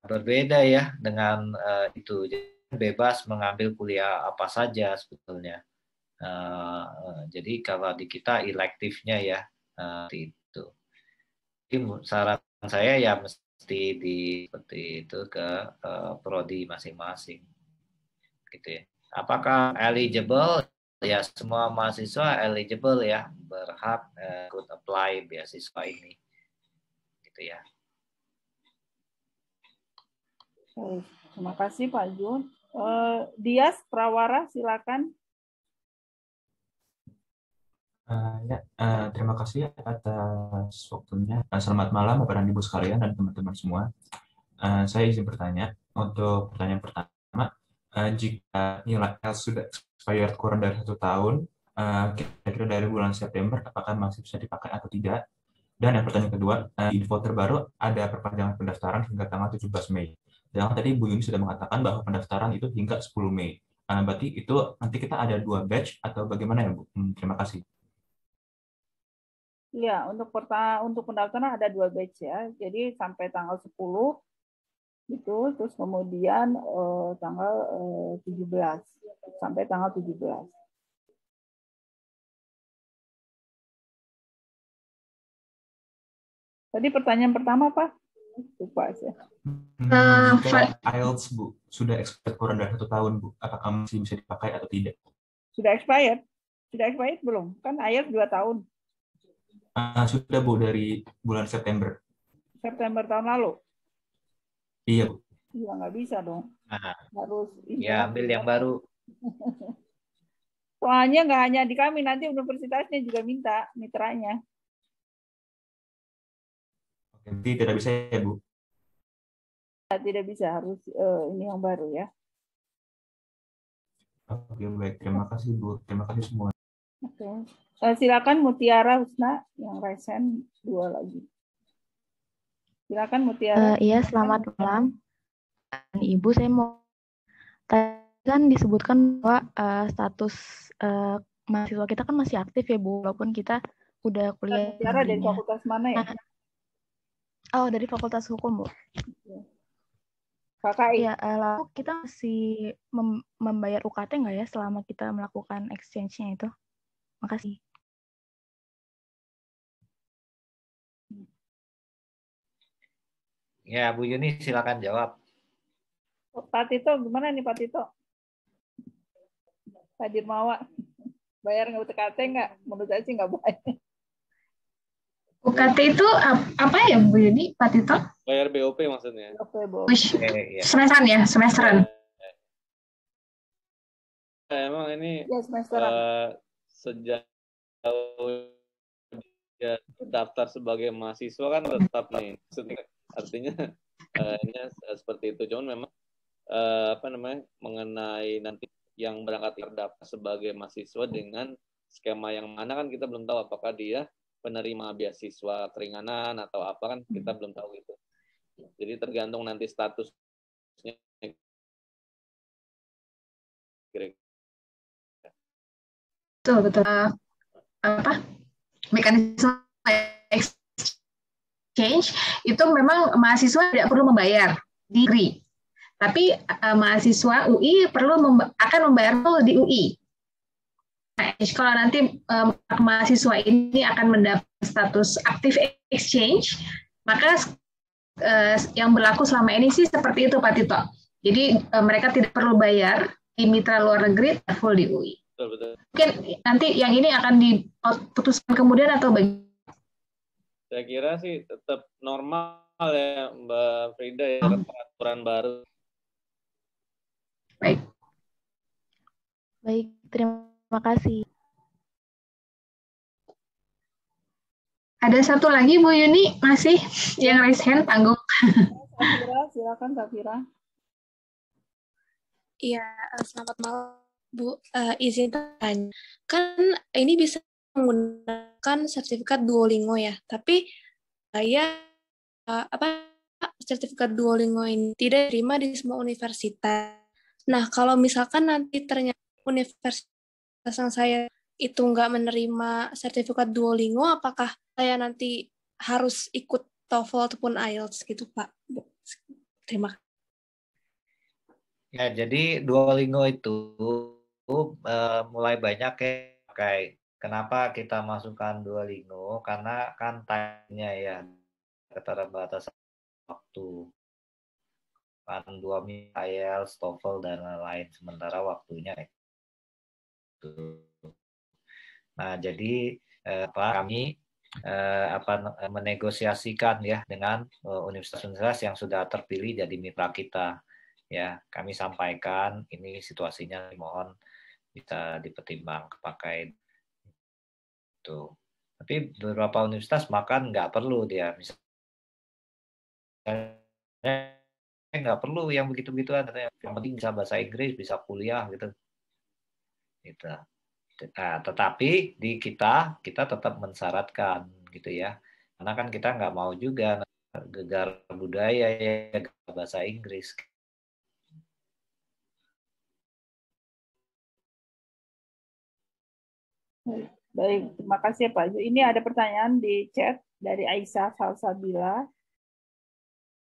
berbeda ya dengan itu. Jadi bebas mengambil kuliah apa saja sebetulnya. Jadi kalau di kita elektifnya ya itu. Jadi saran saya ya mesti seperti itu ke prodi masing-masing. Gitu ya. Apakah eligible? Ya semua mahasiswa eligible ya, berhak ikut apply beasiswa ini, gitu ya. Terima kasih Pak Jun. Dias Prawara, silakan. Terima kasih atas waktunya. Selamat malam Bapak dan Ibu sekalian dan teman-teman semua. Saya izin bertanya. Untuk pertanyaan pertama, jika nilai IELTS sudah expired kurang dari 1 tahun, kira-kira dari bulan September, apakah masih bisa dipakai atau tidak? Dan yang pertanyaan kedua, info terbaru ada perpanjangan pendaftaran hingga tanggal 17 Mei. Dan tadi Bu Yuni sudah mengatakan bahwa pendaftaran itu hingga 10 Mei. Berarti itu nanti kita ada 2 batch atau bagaimana ya Bu? Terima kasih. Ya, untuk pendaftaran ada 2 batch ya. Jadi sampai tanggal 10 itu, terus kemudian tanggal 17 sampai tanggal 17. Tadi pertanyaan pertama apa? Lupa saya. Jika IELTS Bu sudah expired kurang dari 1 tahun Bu, apakah masih bisa dipakai atau tidak? Sudah expired? Sudah expired belum? Kan IELTS 2 tahun. Sudah Bu, dari bulan September. September tahun lalu? Iya Bu. Iya, nggak bisa dong. Harus ya ambil yang baru. Soalnya nggak hanya di kami, nanti universitasnya juga minta mitranya. Jadi tidak bisa ya Bu? Tidak bisa, harus ini yang baru ya. Oke, baik. Terima kasih Bu. Terima kasih semua. Oke. Silakan Mutiara Husna yang resen 2 lagi. Silakan Mutiara. Iya, selamat malam. Ibu, saya mau kan disebutkan bahwa status mahasiswa kita kan masih aktif ya Bu, walaupun kita udah kuliah. Mutiara dari fakultas mana ya? Oh, dari Fakultas Hukum Bu. KKI. Ya, lalu kita masih membayar UKT nggak ya selama kita melakukan exchange-nya itu? Makasih. Ya, Bu Yuni silakan jawab. Pak Tito, gimana nih Pak Tito? Pak Dirmawa. Bayar nggak UKT nggak? Menurut saya sih nggak bayar. UKT itu apa ya Bu Yuni, Pak Tito? Bayar BOP maksudnya. Semesteran ya, semesteran. Emang ini ya, sejak dia daftar sebagai mahasiswa kan tetap nih, artinya ini seperti itu. Cuman memang mengenai nanti yang berangkat terdaftar sebagai mahasiswa dengan skema yang mana kan kita belum tahu, apakah dia penerima beasiswa keringanan atau apa, kan kita belum tahu itu. Jadi tergantung nanti statusnya. Betul. Mekanisme exchange itu memang mahasiswa tidak perlu membayar di negeri, tapi mahasiswa UI akan membayar di UI. Nah, kalau nanti mahasiswa ini akan mendapat status aktif exchange, maka yang berlaku selama ini sih seperti itu Pak Tito. Jadi mereka tidak perlu bayar di mitra luar negeri, full di UI. Betul. Mungkin nanti yang ini akan diputuskan kemudian atau bagaimana? Saya kira sih tetap normal ya Mbak Frida ya, peraturan baru. Baik, terima kasih. Ada satu lagi Bu Yuni masih yang raise hand, tanggung. Safira, silakan Safira. Iya, selamat malam Bu. Izin tanya, kan ini bisa menggunakan sertifikat Duolingo ya, tapi saya sertifikat Duolingo ini tidak diterima di semua universitas. Nah, kalau misalkan nanti ternyata universitas yang saya itu nggak menerima sertifikat Duolingo, apakah saya nanti harus ikut TOEFL ataupun IELTS gitu, Pak? Terima kasih. Ya, jadi Duolingo itu mulai banyak ya pakai. Kenapa kita masukkan Duolingo? Karena kan time-nya ya, keterbatasan waktu. Kan 2 minggu IELTS, TOEFL, dan lain-lain. Sementara waktunya itu. Nah, jadi kami menegosiasikan ya dengan universitas-universitas yang sudah terpilih jadi mitra kita. Ya, kami sampaikan ini situasinya, mohon bisa dipertimbang pakai itu. Tapi beberapa universitas makan nggak perlu dia, misalnya nggak perlu yang begitu-begituan, yang penting bisa bahasa Inggris, bisa kuliah gitu. Gitu. Nah, tetapi di kita tetap mensyaratkan gitu ya, karena kan kita nggak mau juga gegar budaya ya bahasa Inggris. Baik, terima kasih Pak. Ini ada pertanyaan di chat dari Aisyah Salsabila.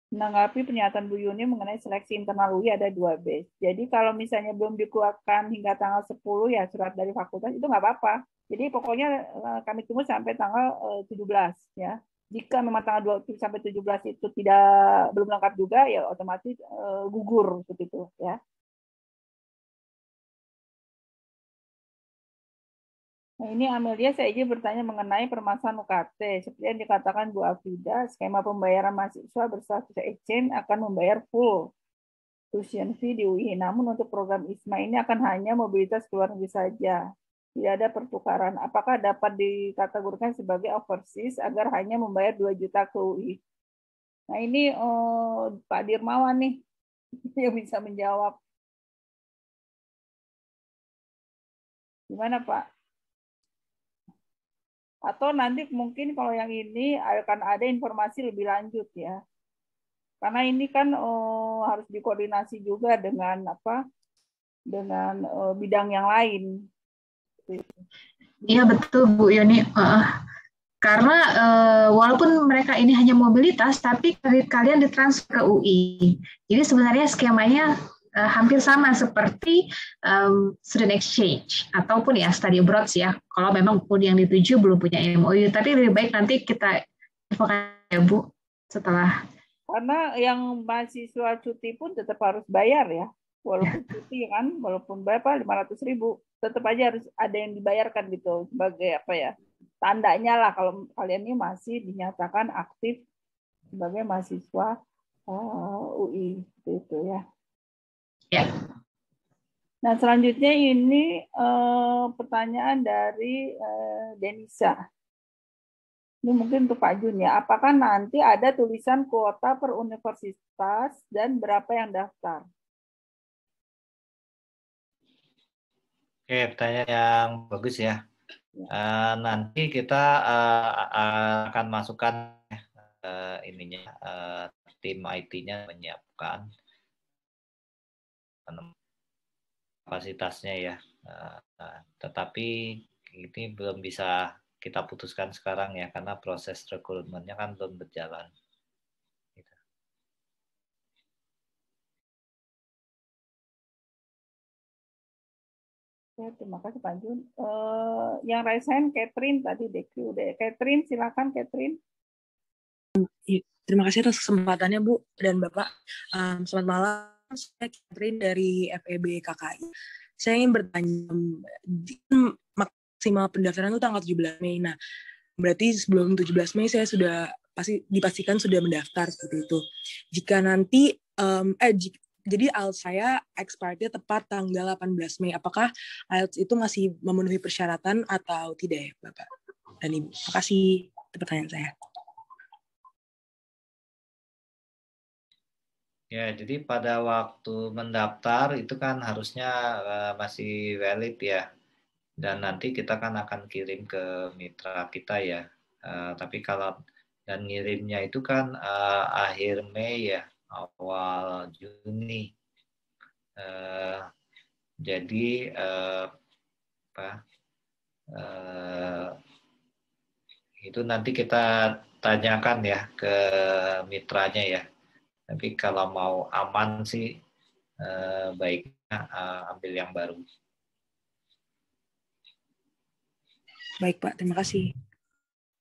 Menanggapi pernyataan Bu Yuni mengenai seleksi internal UI ada 2 batch. Jadi kalau misalnya belum dikeluarkan hingga tanggal 10 ya surat dari fakultas, itu nggak apa-apa. Jadi pokoknya kami tunggu sampai tanggal 17 ya. Jika memang tanggal 20 sampai 17 itu belum lengkap juga, ya otomatis gugur seperti itu ya. Nah, ini Amelia, saya izin bertanya mengenai permasalahan UKT. Seperti yang dikatakan Bu Afrida, skema pembayaran mahasiswa berstatus exchange akan membayar full tuition fee di UI. Namun untuk program ISMA ini akan hanya mobilitas keluar negeri saja. Tidak ada pertukaran. Apakah dapat dikategorikan sebagai overseas agar hanya membayar 2 juta ke UI? Nah ini Pak Dirmawan nih yang bisa menjawab. Gimana Pak? Atau nanti mungkin kalau yang ini akan ada informasi lebih lanjut ya. Karena ini kan harus dikoordinasi juga dengan dengan bidang yang lain. Iya betul Bu Yuni. Karena walaupun mereka ini hanya mobilitas, tapi kredit kalian ditransfer ke UI. Jadi sebenarnya skemanya hampir sama seperti student exchange ataupun ya study abroad ya. Kalau memang pun yang dituju belum punya MOU, tapi lebih baik nanti kita infokan ya Bu setelah. Karena yang mahasiswa cuti pun tetap harus bayar ya, walaupun cuti kan, walaupun berapa 500.000 tetap aja harus ada yang dibayarkan gitu sebagai apa ya, tandanya lah kalau kalian ini masih dinyatakan aktif sebagai mahasiswa UI gitu ya. Ya. Nah selanjutnya ini pertanyaan dari Denisa. Ini mungkin untuk Pak Jun ya. Apakah nanti ada tulisan kuota per universitas dan berapa yang daftar? Oke, pertanyaan yang bagus ya. Nanti kita akan masukkan ininya, tim IT-nya menyiapkan kapasitasnya ya. Tetapi ini belum bisa kita putuskan sekarang ya, karena proses rekrutmennya kan belum berjalan. Ya, terima kasih Pak Jun. Yang raise hand Catherine tadi Deki udah. Catherine silakan Catherine. Terima kasih atas kesempatannya Bu dan Bapak. Selamat malam, saya Catherine dari FEB KKI. Saya ingin bertanya, maksimal pendaftaran itu tanggal 17 Mei. Nah, berarti sebelum 17 Mei saya sudah dipastikan sudah mendaftar seperti itu. Jika nanti jadi IELTS saya expirednya tepat tanggal 18 Mei. Apakah IELTS itu masih memenuhi persyaratan atau tidak ya, Bapak dan Ibu? Terima kasih. Itu pertanyaan saya. Ya, jadi pada waktu mendaftar itu kan harusnya masih valid ya. Dan nanti kita kan akan kirim ke mitra kita ya. Tapi kalau dan ngirimnya itu kan akhir Mei ya, awal Juni. Jadi itu nanti kita tanyakan ya ke mitranya ya. Tapi kalau mau aman sih baiknya ambil yang baru. Baik Pak, terima kasih.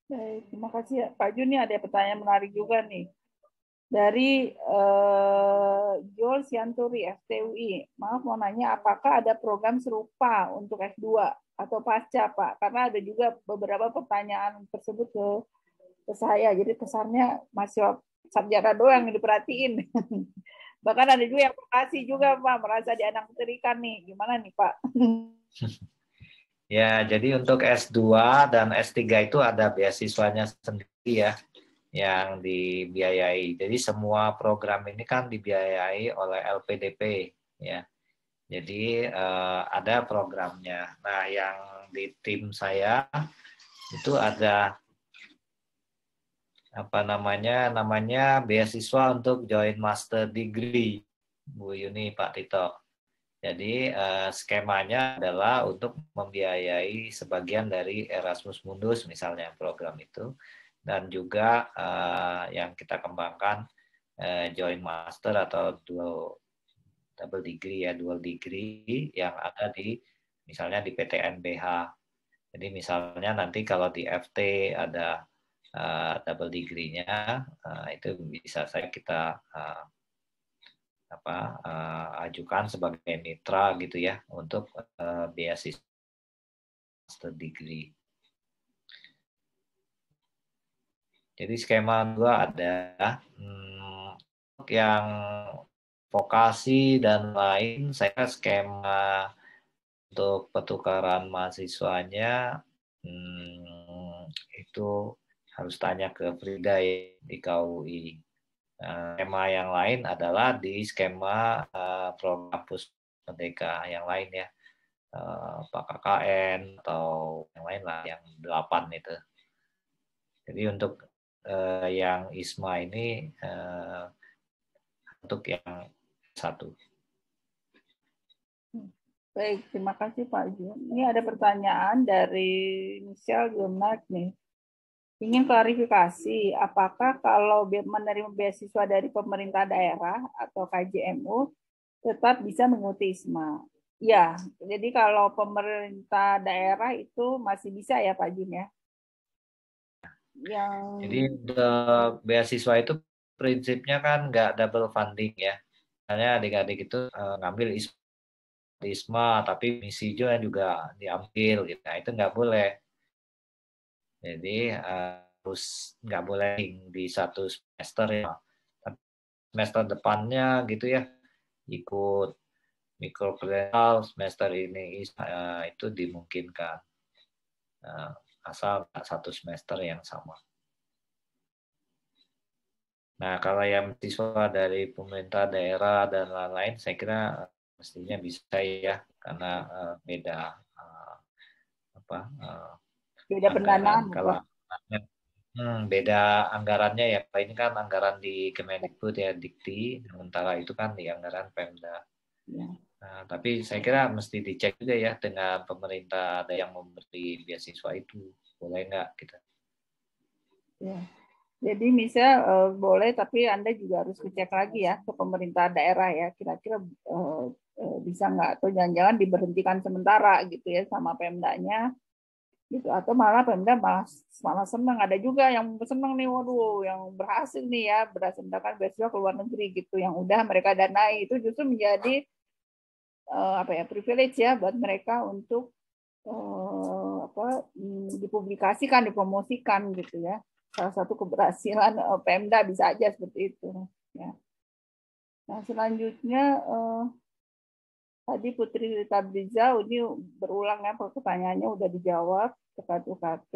Baik, terima kasih ya. Pak Jun, ada pertanyaan menarik juga nih. Dari Joel Sianturi, FTUI. Maaf mau nanya, apakah ada program serupa untuk S2 atau pasca Pak? Karena ada juga beberapa pertanyaan tersebut ke saya. Jadi kesannya masih sarjana doang yang diperhatiin. Bahkan ada juga yang makasih juga Pak, merasa dianak-terikan nih. Gimana nih Pak? Ya, jadi untuk S2 dan S3 itu ada beasiswanya sendiri ya, yang dibiayai. Jadi semua program ini kan dibiayai oleh LPDP ya. Jadi ada programnya. Nah, yang di tim saya itu ada namanya beasiswa untuk joint master degree, Bu Yuni, Pak Tito. Jadi skemanya adalah untuk membiayai sebagian dari Erasmus Mundus misalnya program itu, dan juga yang kita kembangkan joint master atau double degree ya, dual degree yang ada di misalnya di PTNBH. Jadi misalnya nanti kalau di FT ada double degree-nya itu bisa kita ajukan sebagai mitra gitu ya untuk beasiswa master degree. Jadi skema dua ada yang vokasi dan lain, saya skema untuk pertukaran mahasiswanya itu harus tanya ke Frida di KUI. Skema yang lain adalah di skema program kampus Merdeka yang lain ya, Pak KKN atau yang lain lah, yang 8 itu. Jadi untuk yang ISMA ini untuk yang 1. Baik, terima kasih Pak Jun. Ini ada pertanyaan dari Michelle Jonak nih. Ingin klarifikasi, apakah kalau menerima beasiswa dari pemerintah daerah atau KJMU tetap bisa mengikuti ISMA? Ya, jadi kalau pemerintah daerah itu masih bisa ya Pak Jun ya? Jadi beasiswa itu prinsipnya kan nggak double funding ya. Misalnya adik-adik itu ngambil ISMA ISMA tapi misi juga diambil gitu. Nah, itu nggak boleh. Jadi harus nggak boleh di satu semester ya. Semester depannya gitu ya ikut mikrokredit semester ini itu dimungkinkan asal satu semester yang sama. Nah, kalau yang siswa dari pemerintah daerah dan lain-lain, saya kira mestinya bisa ya, karena beda beda pendanaan. Kalau beda anggarannya ya, ini kan anggaran di Kemendikbud ya, Dikti, sementara itu kan di anggaran Pemda. Ya. Nah, tapi saya kira mesti dicek juga ya dengan pemerintah ada yang memberi beasiswa itu, boleh nggak kita? Ya. Jadi misal boleh, tapi Anda juga harus dicek lagi ya ke pemerintah daerah ya, kira-kira bisa nggak, atau jangan-jangan diberhentikan sementara gitu ya sama Pemdanya, gitu, atau malah Pemda malah senang. Ada juga yang senang nih, waduh, yang berhasil nih ya, berhasil mendapatkan beasiswa ke luar negeri gitu, yang udah mereka danai, itu justru menjadi privilege ya buat mereka untuk dipublikasikan, dipromosikan gitu ya. Salah satu keberhasilan Pemda bisa aja seperti itu ya. Nah, selanjutnya tadi Putri Rita Briza ini berulang ya, pertanyaannya udah dijawab terkait UKT.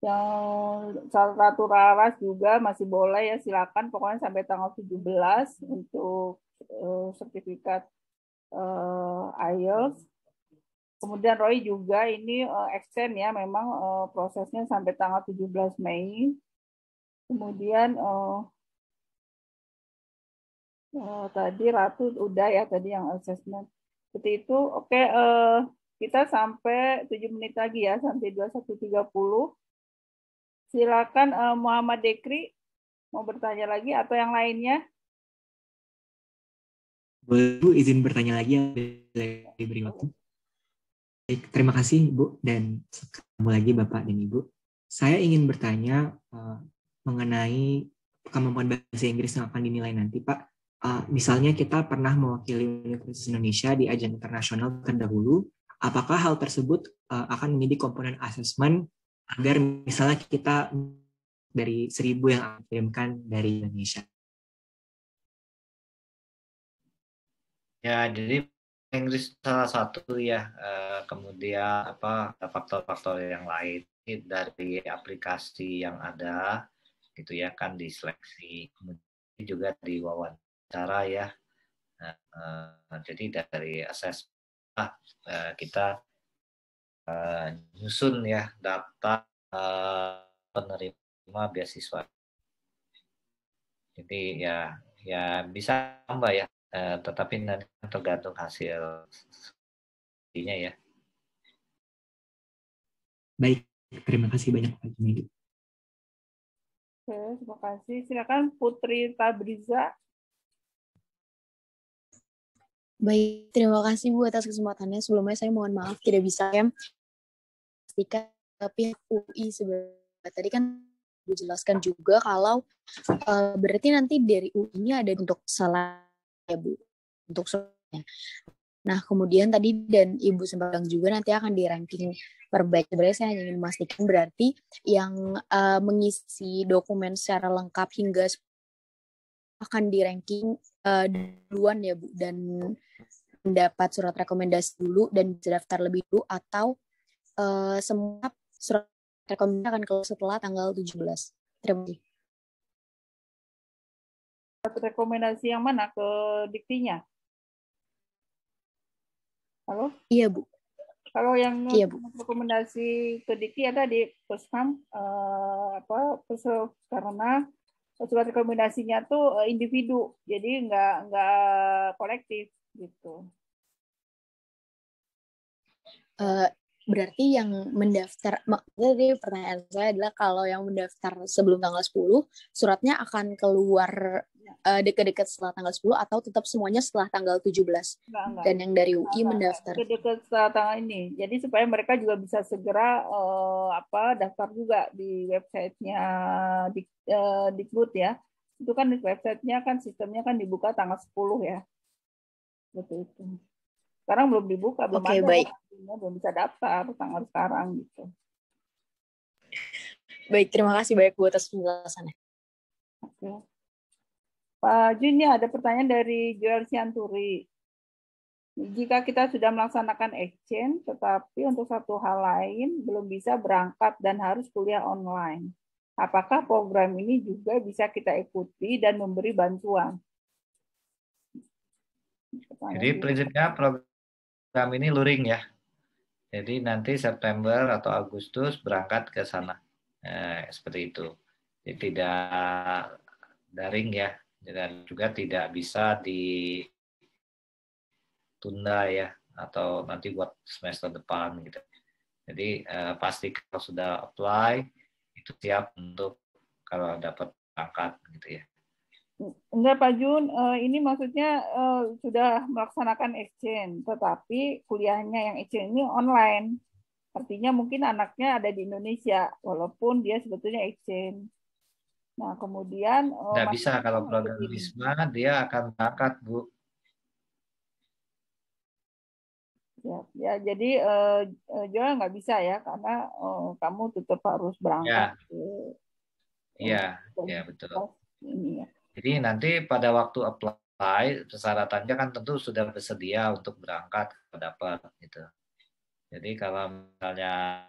Yang satu raras juga masih boleh ya, silakan pokoknya sampai tanggal 17 untuk sertifikat IELTS. Kemudian Roy juga ini extend ya, memang prosesnya sampai tanggal 17 Mei. Kemudian tadi Ratu udah ya tadi yang assessment. Seperti itu. Oke, kita sampai 7 menit lagi ya, sampai 21.30. Silakan Muhammad Dekri mau bertanya lagi atau yang lainnya? Boleh Bu izin bertanya lagi ya, diberi waktu. Baik, terima kasih Bu, dan ketemu lagi Bapak dan Ibu. Saya ingin bertanya mengenai kemampuan bahasa Inggris yang akan dinilai nanti Pak. Misalnya kita pernah mewakili Universitas Indonesia di ajang internasional terdahulu, apakah hal tersebut akan menjadi komponen asesmen agar misalnya kita dari 1.000 yang akan dikirimkan dari Indonesia? Ya, jadi Inggris salah satu ya, kemudian faktor-faktor yang lain dari aplikasi yang ada gitu ya, kan diseleksi, kemudian juga di wawancara ya. Jadi dari asesmen kita nyusun ya data penerima beasiswa. Jadi ya bisa tambah ya. Tetapi nanti tergantung hasilnya ya. Baik, terima kasih banyak Pak Junaidi. Oke, terima kasih. Silakan Putri Tabriza. Baik, terima kasih Bu atas kesempatannya. Sebelumnya saya mohon maaf tidak bisa ya pastikan pihak UI sebenarnya. Tadi kan dijelaskan juga kalau berarti nanti dari UI ini ada untuk salah ya Bu, untuk semuanya. Nah, kemudian tadi dan Ibu sempat bilang juga nanti akan di ranking perbaik. Sebenarnya saya hanya ingin memastikan berarti yang mengisi dokumen secara lengkap hingga akan di ranking duluan ya Bu, dan mendapat surat rekomendasi dulu dan daftar lebih dulu, atau semua surat rekomendasi akan keluar setelah tanggal 17. Terima kasih. Rekomendasi yang mana ke Diktinya? Halo? Iya Bu. Kalau yang iya, Bu. Rekomendasi ke Dikti ada di Puskam karena surat rekomendasinya tuh individu, jadi nggak kolektif gitu. Berarti yang mendaftar, jadi pertanyaan saya adalah kalau yang mendaftar sebelum tanggal 10, suratnya akan keluar dekat-dekat setelah tanggal 10 atau tetap semuanya setelah tanggal 17? Enggak. Dan yang dari UI mendaftar? Dekat setelah tanggal ini. Jadi supaya mereka juga bisa segera daftar juga di websitenya Dikbud ya. Itu kan di websitenya kan sistemnya kan dibuka tanggal 10 ya. Seperti itu. Sekarang belum dibuka, belum Oke, ada, baik. belum bisa daftar tanggal sekarang gitu. Baik, terima kasih banyak Bu atas penjelasannya. Oke. Pak Jun, ada pertanyaan dari Joel Sianturi. Jika kita sudah melaksanakan exchange, tetapi untuk satu hal lain belum bisa berangkat dan harus kuliah online, apakah program ini juga bisa kita ikuti dan memberi bantuan? Jadi prinsipnya program ini luring ya. Jadi nanti September atau Agustus berangkat ke sana. Seperti itu. Jadi tidak daring ya. Dan juga tidak bisa ditunda ya. Atau nanti buat semester depan gitu. Jadi pasti kalau sudah apply, itu siap untuk kalau dapat berangkat gitu ya. Enggak Pak Jun, ini maksudnya sudah melaksanakan exchange, tetapi kuliahnya yang exchange ini online. Artinya mungkin anaknya ada di Indonesia, walaupun dia sebetulnya exchange. Nah, kemudian... Nggak bisa, kalau program Wisma, dia akan berangkat, Bu. Ya jadi Joel nggak bisa ya, karena kamu tetap harus berangkat. Iya, betul. Ini ya. Jadi nanti pada waktu apply, persyaratannya kan tentu sudah bersedia untuk berangkat dapat gitu. Jadi kalau misalnya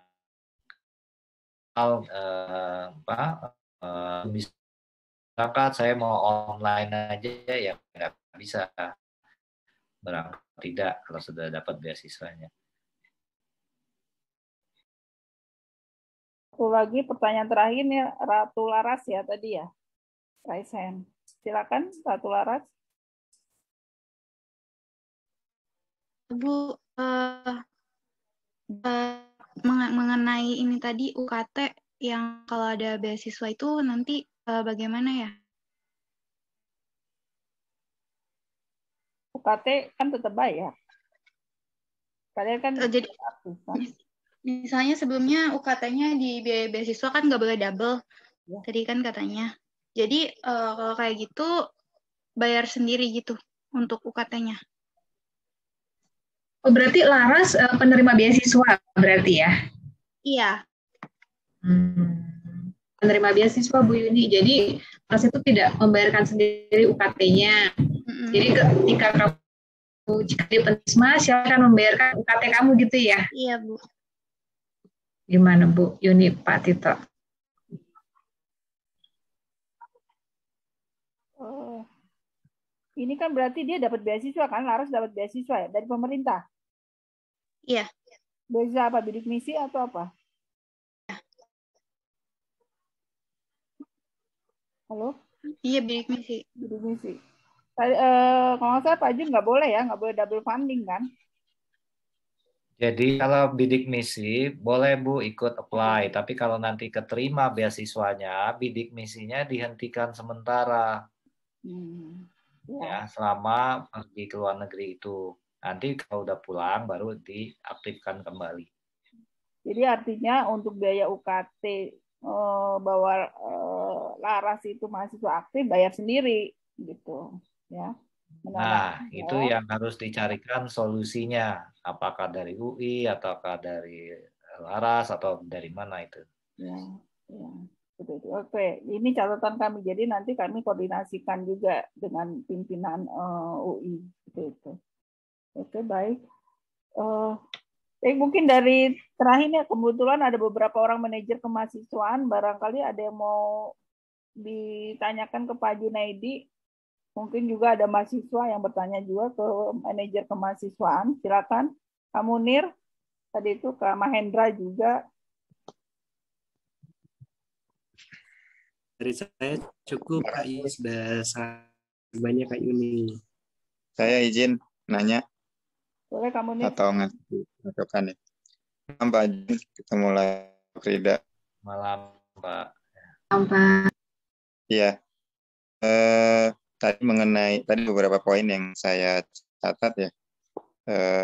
berangkat saya mau online aja ya nggak bisa berangkat, tidak kalau sudah dapat beasiswanya. Satu lagi pertanyaan terakhir nih Ratu Laras ya tadi ya. Raise hand. Silakan Ratu Laras. Bu, mengenai ini tadi UKT yang kalau ada beasiswa itu nanti bagaimana ya? UKT kan tetap bayar. Kalian kan jadi misalnya sebelumnya UKT-nya di biaya beasiswa kan nggak boleh double. Ya. Tadi kan katanya. Jadi kalau kayak gitu bayar sendiri gitu untuk UKT-nya. Oh, berarti Laras penerima beasiswa berarti ya? Iya. Penerima beasiswa Bu Yuni. Jadi Laras itu tidak membayarkan sendiri UKT-nya. Jadi ketika kamu jika di Penisma, silakan membayarkan UKT kamu gitu ya? Iya Bu. Gimana Bu Yuni, Pak Tito? Ini kan berarti dia dapat beasiswa kan? Laras dapat beasiswa ya dari pemerintah? Iya. Beasiswa apa? Bidik misi atau apa? Halo? Iya, bidik misi. Bidik misi. Kalau nggak salah Pak Jun nggak boleh ya, nggak boleh double funding kan? Jadi kalau bidik misi boleh Bu ikut apply, tapi kalau nanti keterima beasiswanya, bidik misinya dihentikan sementara. Ya, selama pergi ke luar negeri itu. Nanti kalau udah pulang baru diaktifkan kembali. Jadi artinya untuk biaya UKT bahwa Laras itu mahasiswa aktif bayar sendiri gitu ya. Nah, itu yang harus dicarikan solusinya. Apakah dari UI ataukah dari Laras atau dari mana itu? Ya. Oke, ini catatan kami. Jadi nanti kami koordinasikan juga dengan pimpinan UI itu. Oke, baik. Mungkin dari terakhirnya kebetulan ada beberapa orang manajer kemahasiswaan, barangkali ada yang mau ditanyakan ke Pak Junaidi. Mungkin juga ada mahasiswa yang bertanya juga ke manajer kemahasiswaan. Silakan, Kak Munir. Tadi itu Kak Mahendra juga. Dari saya cukup Kak Yus, sudah banyak Kak Yuni. Saya izin nanya. Boleh Kak Munir. Atau ngasih masukan ya. Malam Pak Jun, ketemu lagi Frida. Malam Pak. Malam Pak. Iya. Tadi beberapa poin yang saya catat ya.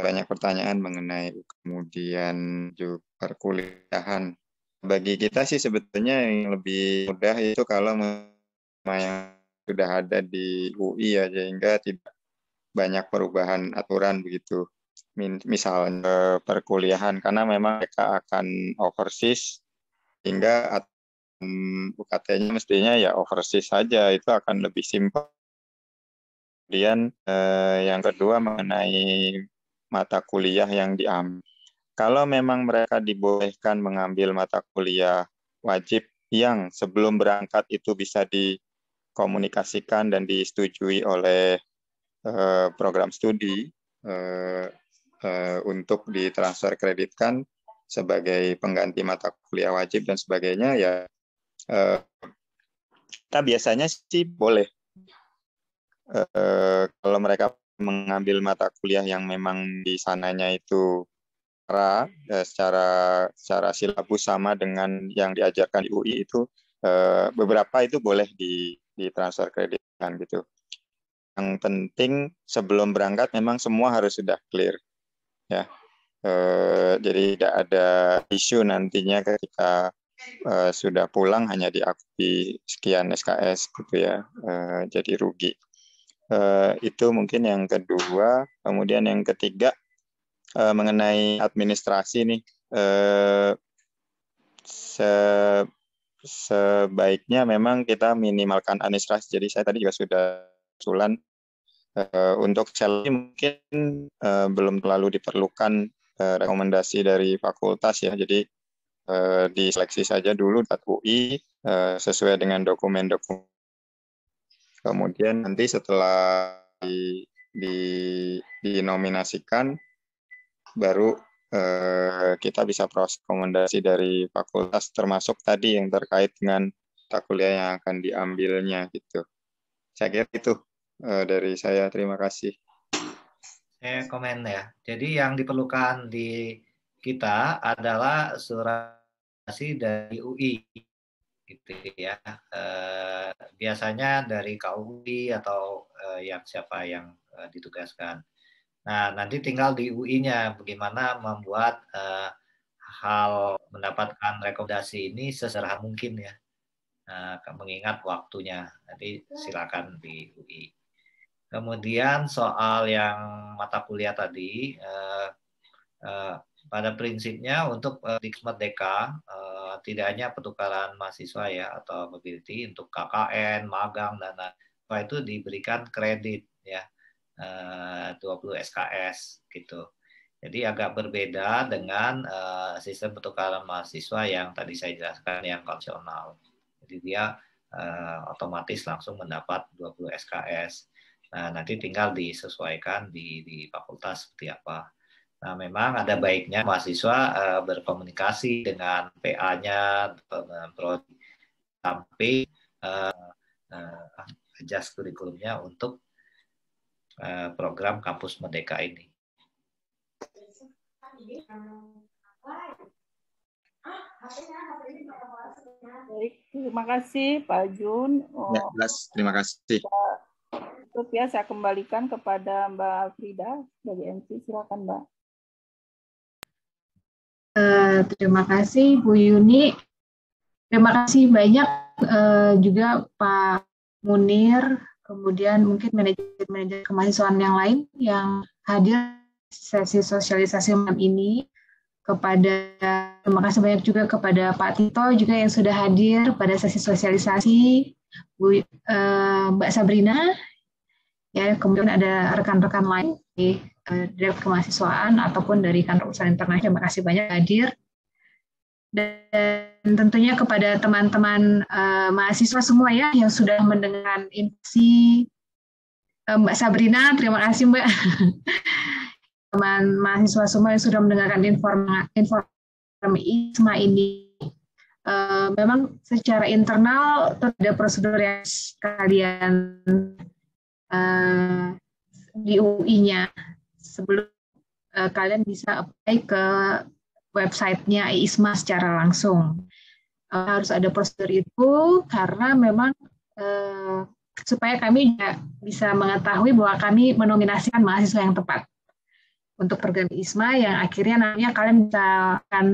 Banyak pertanyaan mengenai kemudian juga perkuliahan. Bagi kita sih sebetulnya yang lebih mudah itu kalau yang sudah ada di UI ya, sehingga tidak banyak perubahan aturan begitu. Misalnya perkuliahan, karena memang mereka akan overseas, hingga UKT-nya mestinya ya overseas saja, itu akan lebih simpel. Kemudian yang kedua mengenai mata kuliah yang diambil. Kalau memang mereka dibolehkan mengambil mata kuliah wajib yang sebelum berangkat itu bisa dikomunikasikan dan disetujui oleh program studi untuk ditransfer kreditkan sebagai pengganti mata kuliah wajib dan sebagainya, ya kita biasanya sih boleh. Kalau mereka mengambil mata kuliah yang memang di sananya itu secara silabus sama dengan yang diajarkan di UI itu, beberapa itu boleh ditransfer kreditkan gitu. Yang penting sebelum berangkat memang semua harus sudah clear, ya. Jadi tidak ada isu nantinya ketika sudah pulang hanya diakui sekian SKS gitu ya, jadi rugi. Itu mungkin yang kedua. Kemudian yang ketiga mengenai administrasi nih, sebaiknya memang kita minimalkan administrasi. Jadi saya tadi juga sudah usulan untuk salary mungkin belum terlalu diperlukan rekomendasi dari fakultas ya. Jadi diseleksi saja dulu UI sesuai dengan dokumen-dokumen. Kemudian nanti setelah dinominasikan, baru kita bisa proses rekomendasi dari fakultas, termasuk tadi yang terkait dengan mata kuliah yang akan diambilnya gitu. Saya kira itu dari saya. Terima kasih. Saya komen ya. Jadi yang diperlukan di kita adalah surat dari UI, gitu ya. Biasanya dari KUI atau siapa yang ditugaskan. Nah, nanti tinggal di UI-nya bagaimana membuat hal mendapatkan rekomendasi ini sesederhana mungkin ya, mengingat waktunya. Nanti silakan di UI. Kemudian soal yang mata kuliah tadi, pada prinsipnya untuk di Merdeka tidak hanya pertukaran mahasiswa ya atau mobility, untuk KKN, magang dan itu diberikan kredit ya. 20 SKS gitu. Jadi agak berbeda dengan sistem pertukaran mahasiswa yang tadi saya jelaskan yang konvensional. Jadi dia otomatis langsung mendapat 20 SKS. Nah, nanti tinggal disesuaikan di fakultas seperti apa. Nah, memang ada baiknya mahasiswa berkomunikasi dengan PA-nya sampai adjust kurikulumnya untuk program Kampus Merdeka ini. Baik, terima kasih Pak Jun. Ya, terima kasih. Cukup ya, saya kembalikan kepada Mbak Frida dari MC. Silakan Mbak. Terima kasih Bu Yuni. Terima kasih banyak juga Pak Munir. Kemudian mungkin manajer kemahasiswaan yang lain yang hadir sesi sosialisasi malam ini. Terima kasih banyak juga kepada Pak Tito juga yang sudah hadir pada sesi sosialisasi, Mbak Sabrina, ya, kemudian ada rekan-rekan lain di Direktorat Kemahasiswaan ataupun dari kantor usaha internasional. Terima kasih banyak hadir. Dan tentunya kepada teman-teman mahasiswa semua ya yang sudah mendengarkan informasi. Mbak Sabrina, terima kasih Mbak. Teman mahasiswa semua yang sudah mendengarkan informasi ISMA ini. Memang secara internal ada prosedur yang kalian di UI-nya sebelum kalian bisa apply ke website-nya ISMA secara langsung. Harus ada prosedur itu karena memang supaya kami juga bisa mengetahui bahwa kami menominasikan mahasiswa yang tepat untuk program ISMA yang akhirnya nantinya kalian bisa akan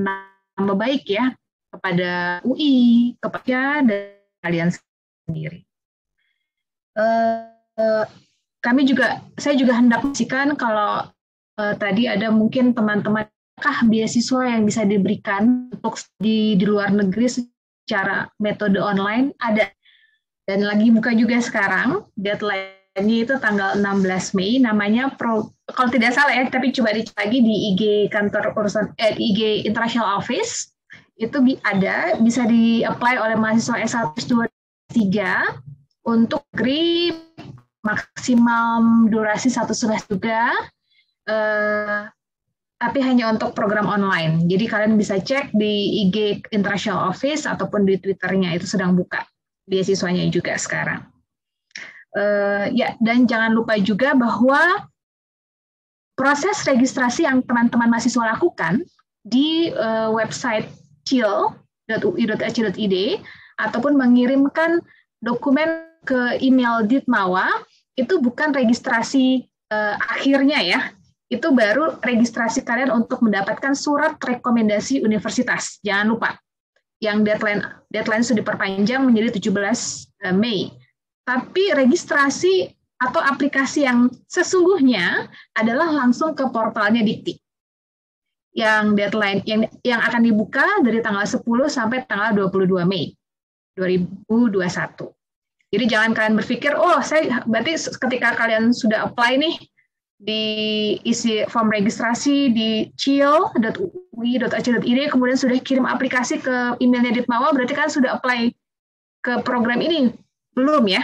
nama baik ya kepada UI, kepada dan kalian sendiri. saya juga hendak memastikan kalau tadi ada mungkin teman-teman beasiswa yang bisa diberikan untuk di luar negeri secara metode online ada, dan lagi buka juga sekarang, deadline-nya itu tanggal 16 Mei, namanya kalau tidak salah ya, tapi coba dicek lagi di IG kantor urusan IG International Office, itu ada, bisa di-apply oleh mahasiswa S1 2 3 untuk negeri, maksimal durasi 1 semester juga, tapi hanya untuk program online. Jadi kalian bisa cek di IG International Office ataupun di Twitter-nya, itu sedang buka beasiswanya juga sekarang. Ya, dan jangan lupa juga bahwa proses registrasi yang teman-teman mahasiswa lakukan di website cil.ui.ac.id ataupun mengirimkan dokumen ke email Ditmawa, itu bukan registrasi akhirnya ya. Itu baru registrasi kalian untuk mendapatkan surat rekomendasi universitas. Jangan lupa, yang deadline sudah diperpanjang menjadi 17 Mei. Tapi registrasi atau aplikasi yang sesungguhnya adalah langsung ke portalnya Dikti. Yang deadline yang akan dibuka dari tanggal 10 sampai tanggal 22 Mei 2021. Jadi jangan kalian berpikir, berarti ketika kalian sudah apply nih, diisi form registrasi di cil.ui.ac.id, kemudian sudah kirim aplikasi ke emailnya Ditmawa, berarti kan sudah apply ke program ini. Belum ya.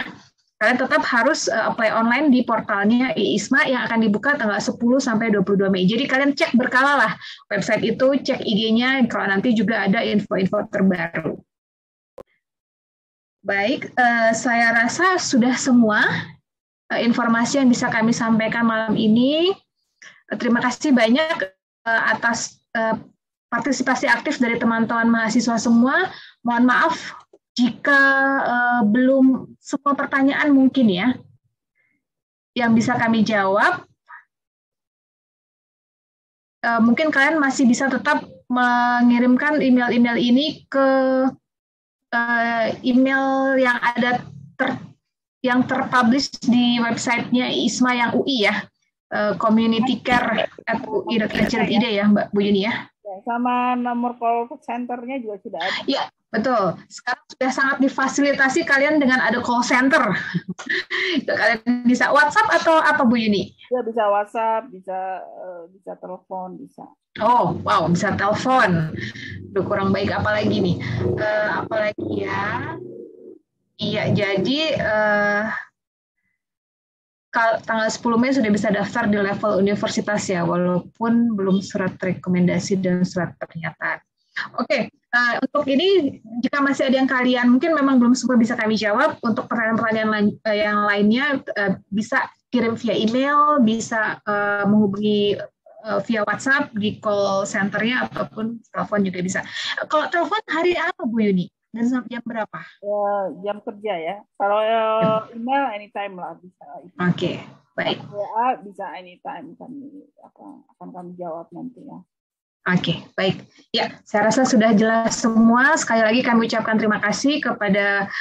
Kalian tetap harus apply online di portalnya IISMA yang akan dibuka tanggal 10 sampai 22 Mei. Jadi kalian cek berkala lah website itu, cek IG-nya, kalau nanti juga ada info-info terbaru. Baik, saya rasa sudah semua informasi yang bisa kami sampaikan malam ini. Terima kasih banyak atas partisipasi aktif dari teman-teman mahasiswa semua. Mohon maaf jika belum semua pertanyaan mungkin ya yang bisa kami jawab. Mungkin kalian masih bisa tetap mengirimkan email-email ini ke email yang ada yang terpublish di websitenya IISMA yang UI ya, communitycare@ui.ac.id ya Mbak Bu Yuni ya. Sama nomor call centernya juga sudah ada. Iya, betul. Sekarang sudah sangat difasilitasi kalian dengan ada call center. Kalian bisa WhatsApp atau apa Bu Yuni? Ya, bisa WhatsApp, bisa telepon, bisa. Oh, wow, bisa telepon. Udah kurang baik apalagi nih? Apalagi ya? Iya, jadi tanggal 10 Mei sudah bisa daftar di level universitas ya, walaupun belum surat rekomendasi dan surat pernyataan. Oke, untuk ini jika masih ada yang kalian mungkin memang belum semua bisa kami jawab, untuk pertanyaan-pertanyaan yang lainnya bisa kirim via email, bisa menghubungi via WhatsApp di call center-nya ataupun telepon juga bisa. Kalau telepon hari apa Bu Yuni? Dan sampai jam berapa? Jam kerja ya. Kalau email anytime lah bisa. Oke, baik. WA bisa anytime, akan kami jawab nanti ya. Oke, baik. Ya, saya rasa sudah jelas semua. Sekali lagi kami ucapkan terima kasih kepada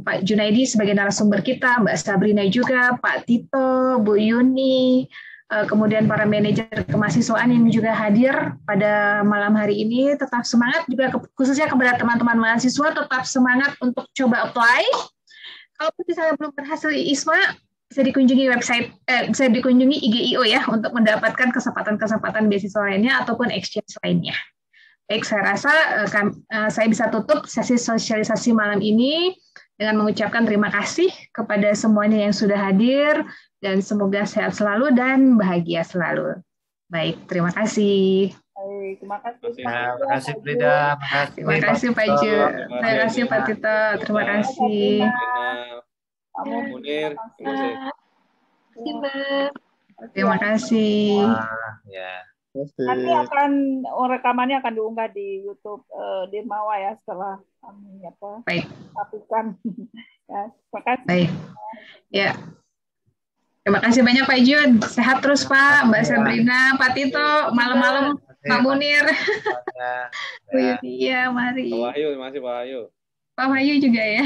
Pak Junaidi sebagai narasumber kita, Mbak Sabrina juga, Pak Tito, Bu Yuni, kemudian para manajer kemahasiswaan yang juga hadir pada malam hari ini. Tetap semangat juga khususnya kepada teman-teman mahasiswa, tetap semangat untuk coba apply. Kalau misalnya belum berhasil di IISMA, bisa dikunjungi website, bisa dikunjungi IGIO ya untuk mendapatkan kesempatan-kesempatan beasiswa lainnya ataupun exchange lainnya. Baik, saya rasa saya bisa tutup sesi sosialisasi malam ini dengan mengucapkan terima kasih kepada semuanya yang sudah hadir, dan semoga sehat selalu dan bahagia selalu. Baik, terima kasih. Baik, terima kasih. Terima kasih Frida, terima kasih Pak Ju, terima kasih Pak Tito, terima kasih. Kamu Munir, terima kasih. Terima kasih. Nanti rekamannya akan diunggah di YouTube Ditmawa ya setelah kami lakukan. Ya, terima kasih. Baik. Ya. Terima kasih banyak Pak Jun. Sehat terus Pak, Mbak Sabrina, Pak Tito, malam-malam Pak Munir. Iya, mari. Pak Wahyu, terima kasih Pak Wahyu. Pak Wahyu juga ya.